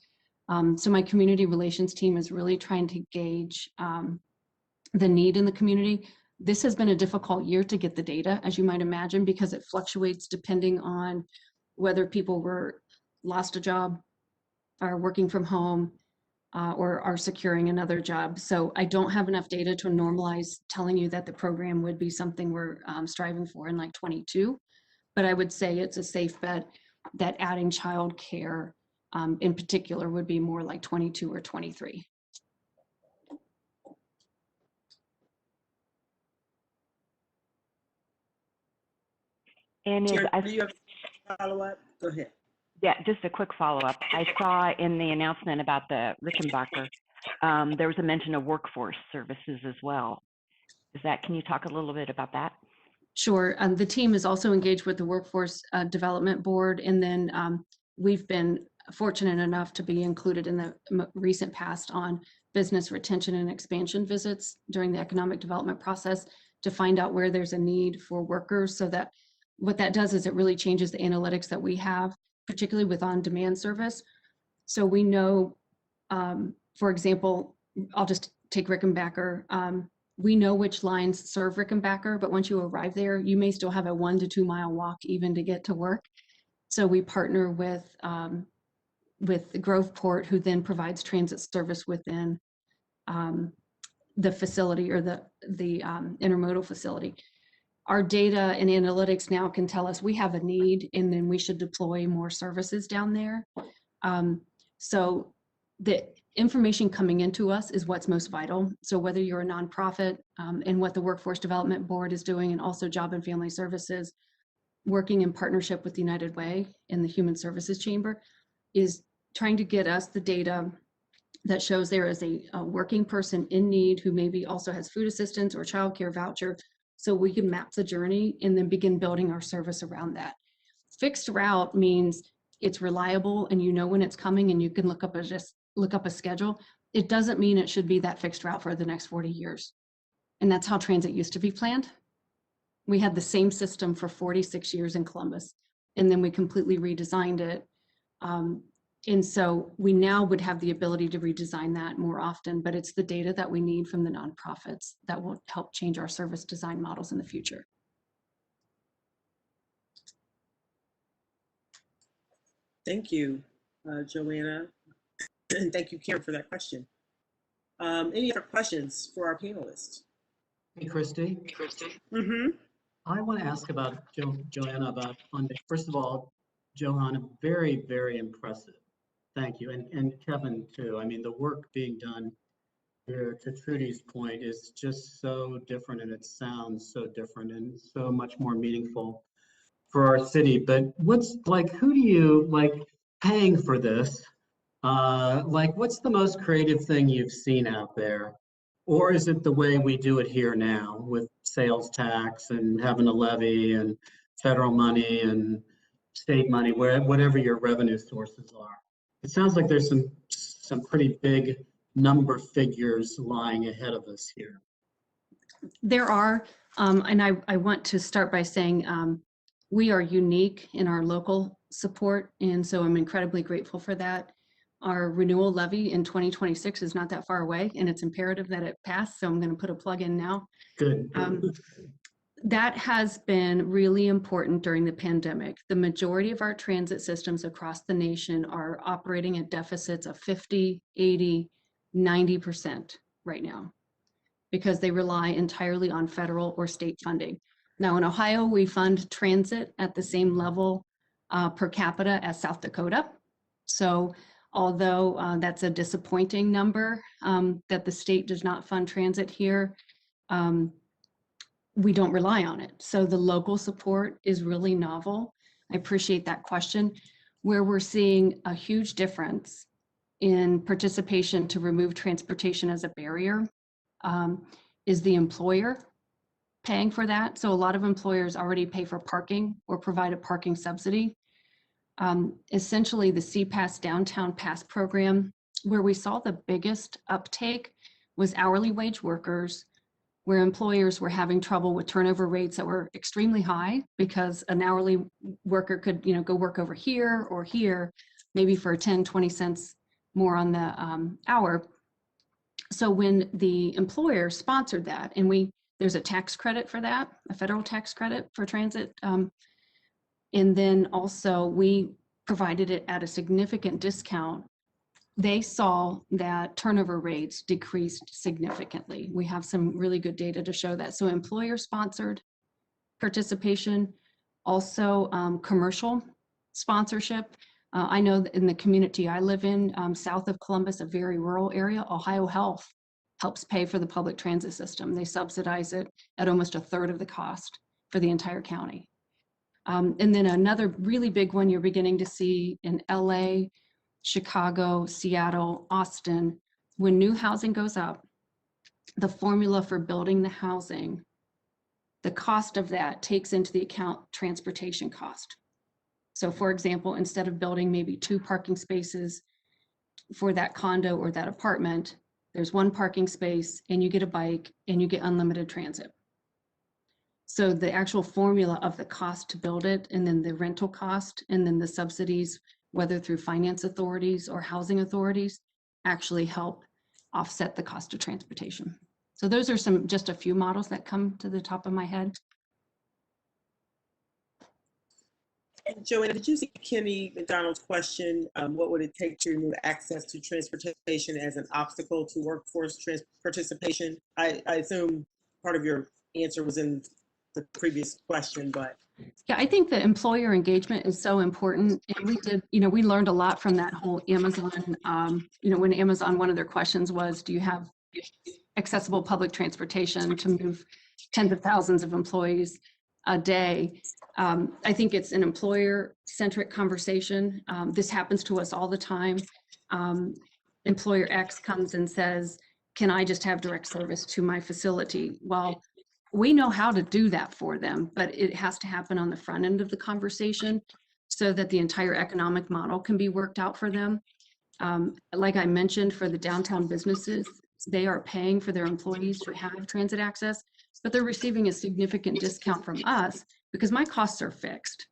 So my community relations team is really trying to gauge the need in the community. This has been a difficult year to get the data, as you might imagine, because it fluctuates depending on whether people lost a job, are working from home, or are securing another job. So I don't have enough data to normalize telling you that the program would be something we're striving for in like 22. But I would say it's a safe bet that adding childcare in particular would be more like 22 or 23.
And
Terry, do you have a follow-up? Go ahead.
yeah, just a quick follow-up. I saw in the announcement about the Rickenbacker, there was a mention of workforce services as well. Can you talk a little bit about that?
Sure. The team is also engaged with the Workforce Development Board, and then we've been fortunate enough to be included in the recent past on business retention and expansion visits during the economic development process to find out where there's a need for workers. So that what that does is it really changes the analytics that we have, particularly with on-demand service. So we know, for example, I'll just take Rickenbacker. We know which lines serve Rickenbacker, but once you arrive there, you may still have a 1 to 2 mile walk even to get to work. So we partner with Groveport, who then provides transit service within the facility or the intermodal facility. Our data and analytics now can tell us we have a need, and then we should deploy more services down there. So the information coming into us is what's most vital. So whether you're a nonprofit and what the Workforce Development Board is doing, and also Job and Family Services, working in partnership with United Way and the Human Services Chamber, is trying to get us the data that shows there is a working person in need who maybe also has food assistance or childcare voucher, so we can map the journey and then begin building our service around that. Fixed route means it's reliable and you know when it's coming and you can look up a schedule. It doesn't mean it should be that fixed route for the next 40 years. And that's how transit used to be planned. We had the same system for 46 years in Columbus, and then we completely redesigned it. And so we now would have the ability to redesign that more often, but it's the data that we need from the nonprofits that will help change our service design models in the future.
Thank you, Joanna. And thank you, Karen, for that question. Any other questions for our panelists?
Hey, Christy.
Mm-hmm.
I want to ask about Joanna about funding. First of all, Johanna, very, very impressive. Thank you. And Kevin, too. I mean, the work being done here, to Trudy's point, is just so different, and it sounds so different and so much more meaningful for our city. But what's like, who do you like paying for this? Like, what's the most creative thing you've seen out there? Or is it the way we do it here now with sales tax and having a levy and federal money and state money, whatever your revenue sources are? It sounds like there's some pretty big number figures lying ahead of us here.
There are, and I want to start by saying we are unique in our local support, and so I'm incredibly grateful for that. Our renewal levy in 2026 is not that far away, and it's imperative that it pass, so I'm going to put a plug in now.
Good.
That has been really important during the pandemic. The majority of our transit systems across the nation are operating at deficits of 50, 80, 90% right now, because they rely entirely on federal or state funding. Now in Ohio, we fund transit at the same level per capita as South Dakota. So although that's a disappointing number that the state does not fund transit here, we don't rely on it. So the local support is really novel. I appreciate that question. Where we're seeing a huge difference in participation to remove transportation as a barrier. Is the employer paying for that? So a lot of employers already pay for parking or provide a parking subsidy. Essentially, the CPAS Downtown Pass program, where we saw the biggest uptake was hourly wage workers, where employers were having trouble with turnover rates that were extremely high because an hourly worker could, go work over here or here, maybe for 10, 20 cents more on the hour. So when the employer sponsored that, and there's a tax credit for that, a federal tax credit for transit. And then also we provided it at a significant discount. They saw that turnover rates decreased significantly. We have some really good data to show that. So employer-sponsored participation, also commercial sponsorship. I know that in the community I live in, south of Columbus, a very rural area, Ohio Health helps pay for the public transit system. They subsidize it at almost a third of the cost for the entire county. And then another really big one you're beginning to see in LA, Chicago, Seattle, Austin, when new housing goes up, the formula for building the housing, the cost of that takes into the account transportation cost. So for example, instead of building maybe 2 parking spaces for that condo or that apartment, there's 1 parking space and you get a bike and you get unlimited transit. So the actual formula of the cost to build it, and then the rental cost, and then the subsidies, whether through finance authorities or housing authorities, actually help offset the cost of transportation. So those are just a few models that come to the top of my head.
And Joanna, did you see Kenny McDonald's question? What would it take to remove access to transportation as an obstacle to workforce participation? I assume part of your answer was in the previous question, but.
Yeah, I think the employer engagement is so important. And we did, we learned a lot from that whole Amazon, when Amazon, one of their questions was, do you have accessible public transportation to move tens of thousands of employees a day? I think it's an employer-centric conversation. This happens to us all the time. Employer X comes and says, can I just have direct service to my facility? Well, we know how to do that for them, but it has to happen on the front end of the conversation so that the entire economic model can be worked out for them. Like I mentioned, for the downtown businesses, they are paying for their employees to have transit access, but they're receiving a significant discount from us because my costs are fixed,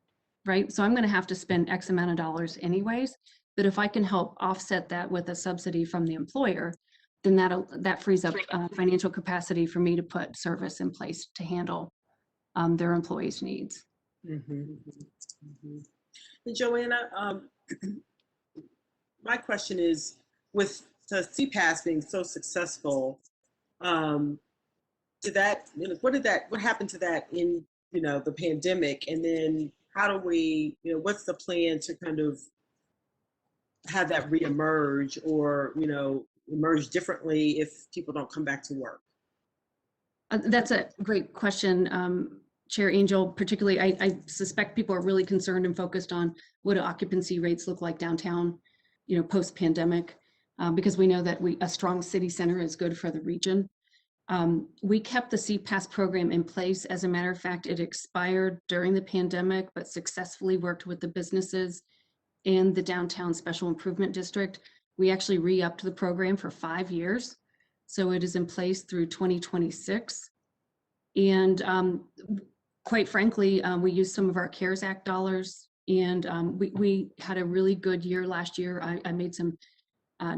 right? So I'm going to have to spend X amount of dollars anyways, but if I can help offset that with a subsidy from the employer, then that frees up financial capacity for me to put service in place to handle their employees' needs.
And Joanna, my question is, with the CPAS being so successful, what happened to that in the pandemic, and then how do we, what's the plan to kind of have that reemerge or emerge differently if people don't come back to work?
That's a great question, Chair Angel. Particularly, I suspect people are really concerned and focused on what do occupancy rates look like downtown, post-pandemic, because we know that a strong city center is good for the region. We kept the CPAS program in place. As a matter of fact, it expired during the pandemic, but successfully worked with the businesses and the downtown special improvement district. We actually re-upped the program for 5 years. So it is in place through 2026. And quite frankly, we used some of our CARES Act dollars, and we had a really good year last year. I made some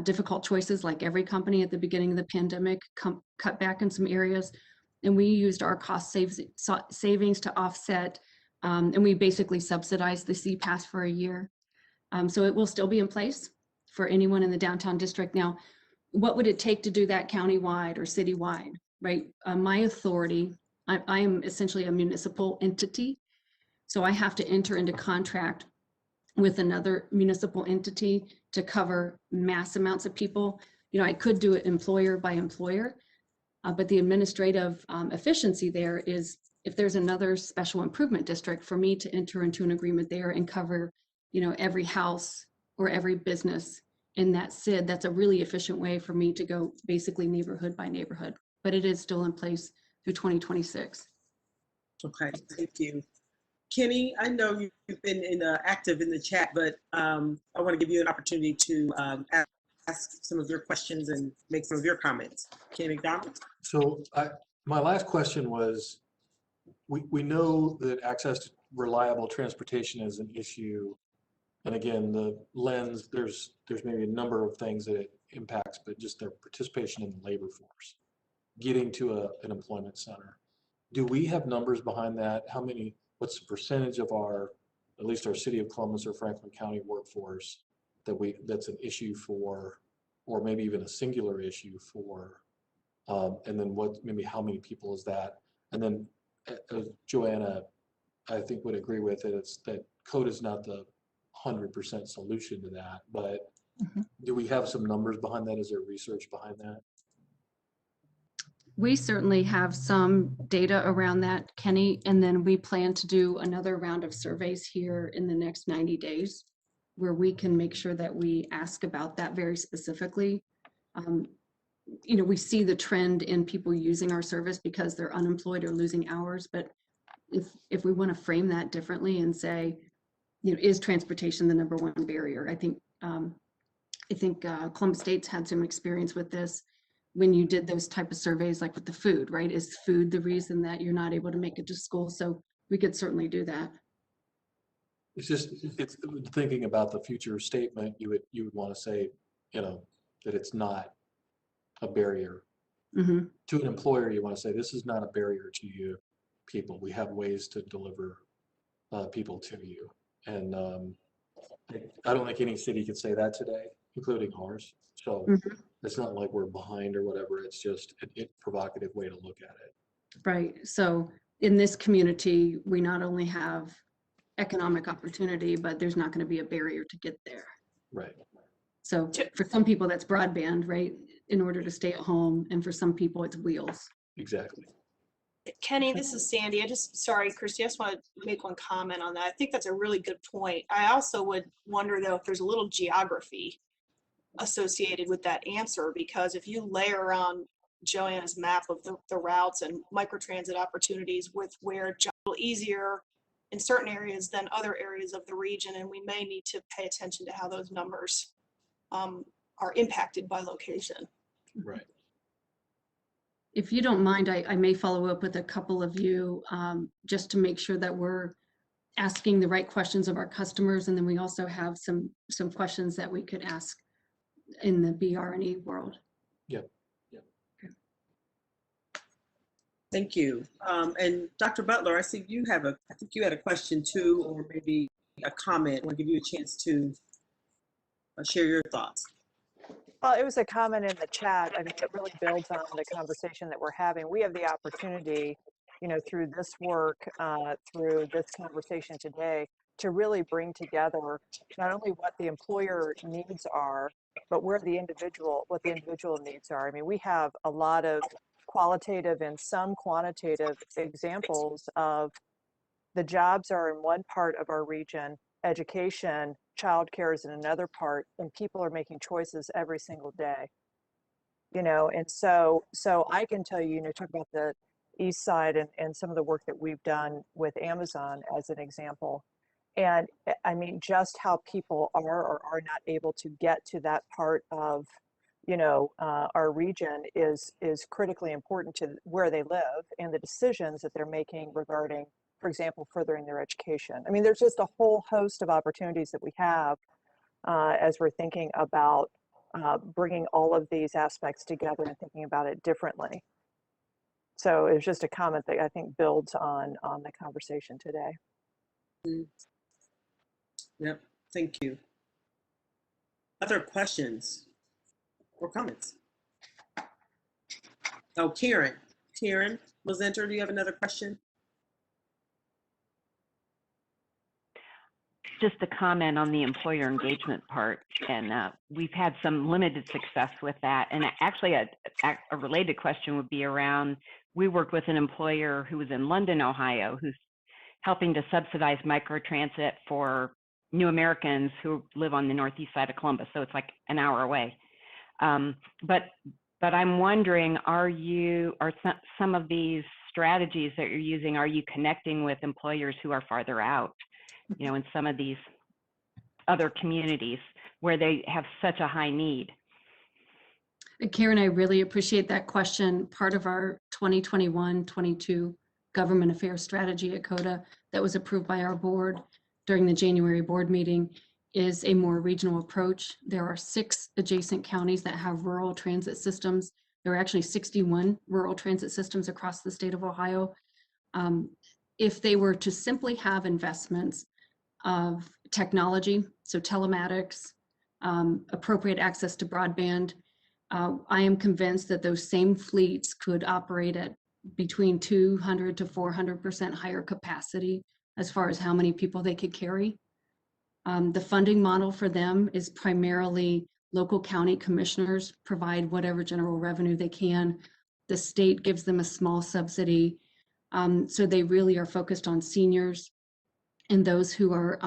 difficult choices, like every company at the beginning of the pandemic, cut back in some areas. And we used our cost savings to offset, and we basically subsidized the CPAS for a year. So it will still be in place for anyone in the downtown district. Now, what would it take to do that countywide or citywide, right? My authority, I am essentially a municipal entity. So I have to enter into contract with another municipal entity to cover mass amounts of people. I could do it employer by employer, but the administrative efficiency there is if there's another special improvement district, for me to enter into an agreement there and cover, every house or every business in that SID, that's a really efficient way for me to go basically neighborhood by neighborhood, but it is still in place through 2026.
Okay, thank you. Kenny, I know you've been active in the chat, but I want to give you an opportunity to ask some of your questions and make some of your comments. Kenny McDonald?
So my last question was, we know that access to reliable transportation is an issue. And again, the lens, there's maybe a number of things that it impacts, but just their participation in the labor force, getting to an employment center. Do we have numbers behind that? What's the percentage of at least our City of Columbus or Franklin County workforce that's an issue for, or maybe even a singular issue for, and then maybe how many people is that? And then Joanna, I think would agree with it. It's that COTA is not the 100% solution to that, but do we have some numbers behind that? Is there research behind that?
We certainly have some data around that, Kenny, and then we plan to do another round of surveys here in the next 90 days where we can make sure that we ask about that very specifically. We see the trend in people using our service because they're unemployed or losing hours, but if we want to frame that differently and say, is transportation the number one barrier? I think Columbus State's had some experience with this when you did those type of surveys, like with the food, right? Is food the reason that you're not able to make it to school? So we could certainly do that.
It's thinking about the future statement, you would want to say, that it's not a barrier.
Mm-hmm.
To an employer, you want to say, this is not a barrier to you people. We have ways to deliver people to you. And I don't think any city could say that today, including ours. So it's not like we're behind or whatever. It's just a provocative way to look at it.
Right. So in this community, we not only have economic opportunity, but there's not going to be a barrier to get there.
Right.
So for some people, that's broadband, right? In order to stay at home. And for some people, it's wheels.
Exactly.
Kenny, this is Sandy. Sorry, Christy, I just want to make one comment on that. I think that's a really good point. I also would wonder, though, if there's a little geography associated with that answer, because if you layer on Joanna's map of the routes and microtransit opportunities with where jobs are a little easier in certain areas than other areas of the region, and we may need to pay attention to how those numbers are impacted by location.
Right.
If you don't mind, I may follow up with a couple of you just to make sure that we're asking the right questions of our customers. And then we also have some questions that we could ask in the BR&E world.
Yeah.
Thank you. And Dr. Butler, I see I think you had a question too, or maybe a comment. I want to give you a chance to share your thoughts.
Well, it was a comment in the chat. I mean, it really builds on the conversation that we're having. We have the opportunity, through this work, through this conversation today, to really bring together not only what the employer needs are, but what the individual needs are. I mean, we have a lot of qualitative and some quantitative examples of the jobs are in one part of our region, education, childcare is in another part, and people are making choices every single day. And so I can tell you, talk about the East Side and some of the work that we've done with Amazon as an example. And I mean, just how people are or are not able to get to that part of, our region is critically important to where they live and the decisions that they're making regarding, for example, furthering their education. I mean, there's just a whole host of opportunities that we have as we're thinking about bringing all of these aspects together and thinking about it differently. So it was just a comment that I think builds on the conversation today.
Yep, thank you. Other questions or comments? Oh, Karen Mosenter, do you have another question?
Just a comment on the employer engagement part, and we've had some limited success with that. And actually, a related question would be around, we worked with an employer who was in London, Ohio, who's helping to subsidize microtransit for new Americans who live on the northeast side of Columbus, so it's like an hour away. But I'm wondering, are some of these strategies that you're using, are you connecting with employers who are farther out, you know, in some of these other communities where they have such a high need?
Karen, I really appreciate that question. Part of our 2021-22 government affairs strategy at COTA that was approved by our board during the January board meeting is a more regional approach. There are 6 adjacent counties that have rural transit systems. There are actually 61 rural transit systems across the state of Ohio. If they were to simply have investments of technology, so telematics, appropriate access to broadband, I am convinced that those same fleets could operate at between 200 to 400% higher capacity as far as how many people they could carry. The funding model for them is primarily local county commissioners provide whatever general revenue they can. The state gives them a small subsidy. So they really are focused on seniors and those who are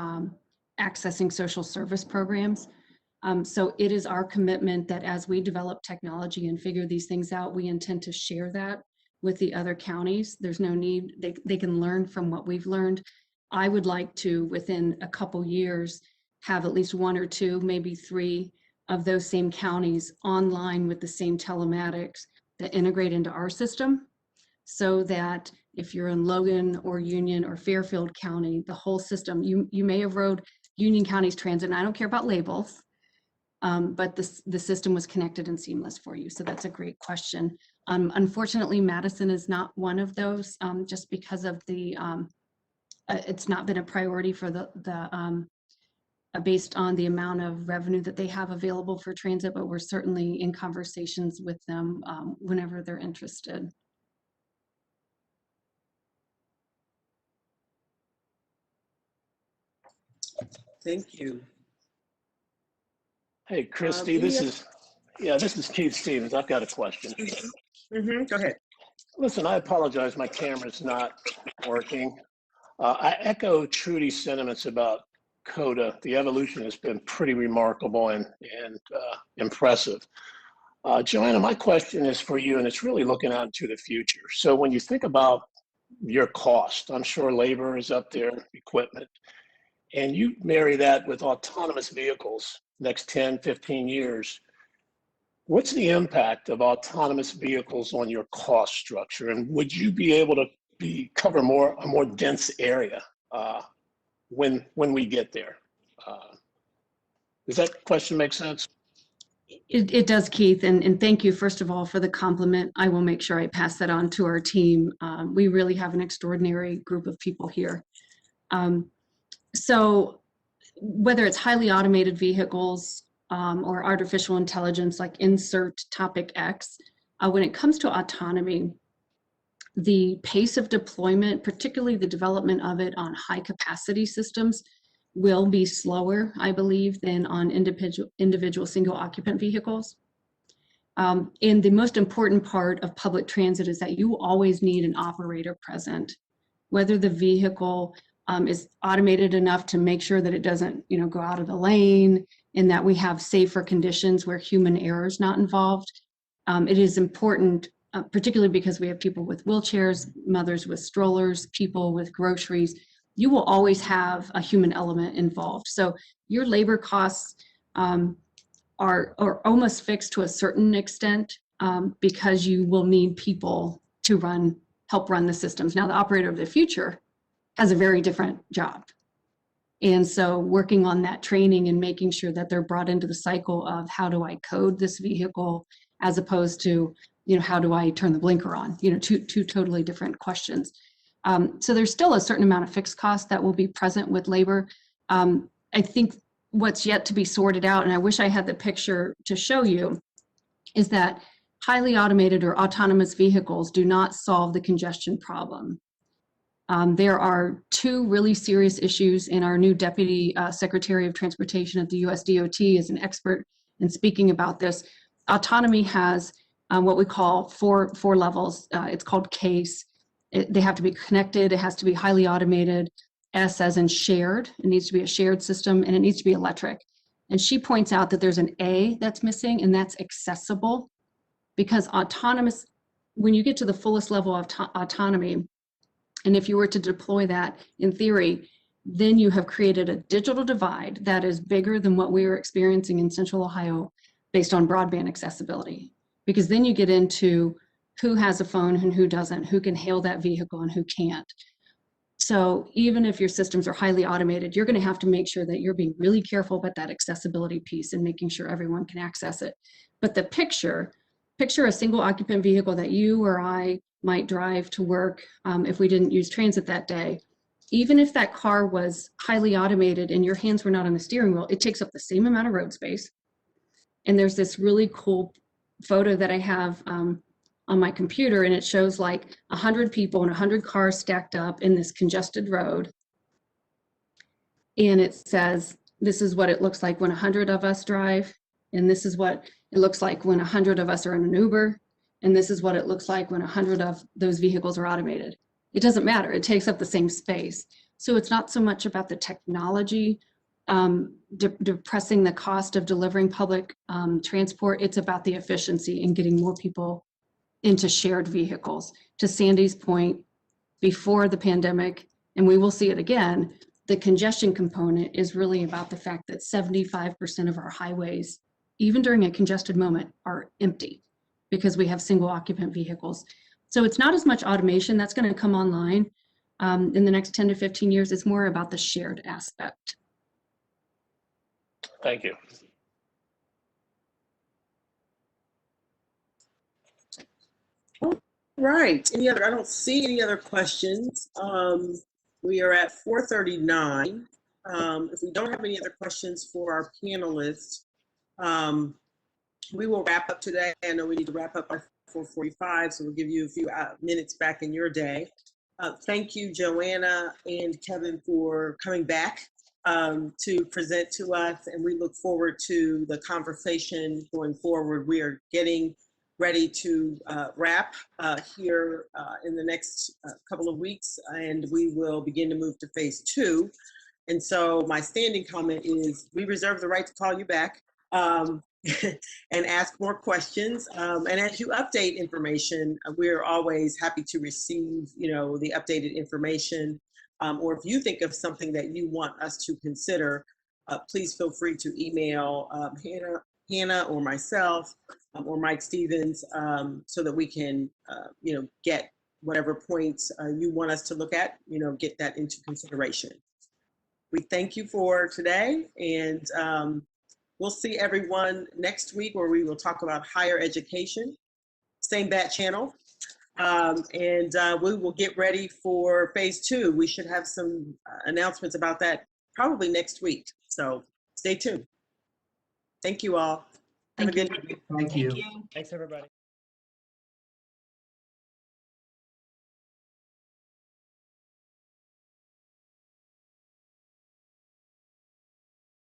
accessing social service programs. So it is our commitment that as we develop technology and figure these things out, we intend to share that with the other counties. There's no need, they can learn from what we've learned. I would like to, within a couple years, have at least 1 or 2, maybe 3 of those same counties online with the same telematics that integrate into our system, so that if you're in Logan or Union or Fairfield County, the whole system, you may have rode Union County's transit, and I don't care about labels, but the system was connected and seamless for you. So that's a great question. Unfortunately, Madison is not one of those, just because of the, it's not been a priority for based on the amount of revenue that they have available for transit, but we're certainly in conversations with them whenever they're interested.
Thank you.
Hey, Christy,
any
this
oth-
is Keith Stevens. I've got a question.
Go ahead.
Listen, I apologize. My camera's not working. I echo Trudy's sentiments about COTA. The evolution has been pretty remarkable and impressive. Joanna, my question is for you, and it's really looking out into the future. So when you think about your cost, I'm sure labor is up there, equipment, and you marry that with autonomous vehicles next 10, 15 years, what's the impact of autonomous vehicles on your cost structure? And would you be able to cover a more dense area when we get there? Does that question make sense?
It does, Keith, and thank you, first of all, for the compliment. I will make sure I pass that on to our team. We really have an extraordinary group of people here. So whether it's highly automated vehicles or artificial intelligence, like insert topic X, when it comes to autonomy, the pace of deployment, particularly the development of it on high capacity systems, will be slower, I believe, than on individual single occupant vehicles. And the most important part of public transit is that you always need an operator present, whether the vehicle is automated enough to make sure that it doesn't, go out of the lane, and that we have safer conditions where human error is not involved. It is important, particularly because we have people with wheelchairs, mothers with strollers, people with groceries. You will always have a human element involved. So your labor costs are almost fixed to a certain extent because you will need people to help run the systems. Now, the operator of the future has a very different job. And so working on that training and making sure that they're brought into the cycle of how do I code this vehicle as opposed to, how do I turn the blinker on? Two totally different questions. So there's still a certain amount of fixed cost that will be present with labor. I think what's yet to be sorted out, and I wish I had the picture to show you, is that highly automated or autonomous vehicles do not solve the congestion problem. There are 2 really serious issues, and our new Deputy Secretary of Transportation at the US DOT is an expert in speaking about this. Autonomy has what we call four levels. It's called CASE. They have to be connected, it has to be highly automated, S as in shared. It needs to be a shared system, and it needs to be electric. And she points out that there's an A that's missing, and that's accessible, because autonomous, when you get to the fullest level of autonomy, and if you were to deploy that in theory, then you have created a digital divide that is bigger than what we were experiencing in Central Ohio based on broadband accessibility. Because then you get into who has a phone and who doesn't, who can hail that vehicle and who can't. So even if your systems are highly automated, you're going to have to make sure that you're being really careful about that accessibility piece and making sure everyone can access it. But the picture a single occupant vehicle that you or I might drive to work if we didn't use transit that day. Even if that car was highly automated and your hands were not on the steering wheel, it takes up the same amount of road space. And there's this really cool photo that I have on my computer, and it shows like 100 people and 100 cars stacked up in this congested road. And it says, this is what it looks like when 100 of us drive. And this is what it looks like when 100 of us are in an Uber. And this is what it looks like when 100 of those vehicles are automated. It doesn't matter, it takes up the same space. So it's not so much about the technology depressing the cost of delivering public transport, it's about the efficiency and getting more people into shared vehicles. To Sandy's point, before the pandemic, and we will see it again, the congestion component is really about the fact that 75% of our highways, even during a congested moment, are empty because we have single occupant vehicles. So it's not as much automation that's going to come online in the next 10 to 15 years. It's more about the shared aspect.
Thank you.
Right. Any other? I don't see any other questions. We are at 4:39. If we don't have any other questions for our panelists, we will wrap up today. I know we need to wrap up by 4:45, so we'll give you a few minutes back in your day. Thank you, Joanna and Kevin, for coming back to present to us, and we look forward to the conversation going forward. We are getting ready to wrap here in the next couple of weeks, and we will begin to move to phase 2. And so my standing comment is we reserve the right to call you back and ask more questions. And as you update information, we're always happy to receive, the updated information. Or if you think of something that you want us to consider, please feel free to email Hannah or myself or Mike Stevens so that we can, get whatever points you want us to look at, get that into consideration. We thank you for today, and we'll see everyone next week where we will talk about higher education, same bat channel, and we will get ready for phase 2. We should have some announcements about that probably next week, so stay tuned. Thank you all. Have a good evening.
Thank you.
Thank you.
Thanks, everybody.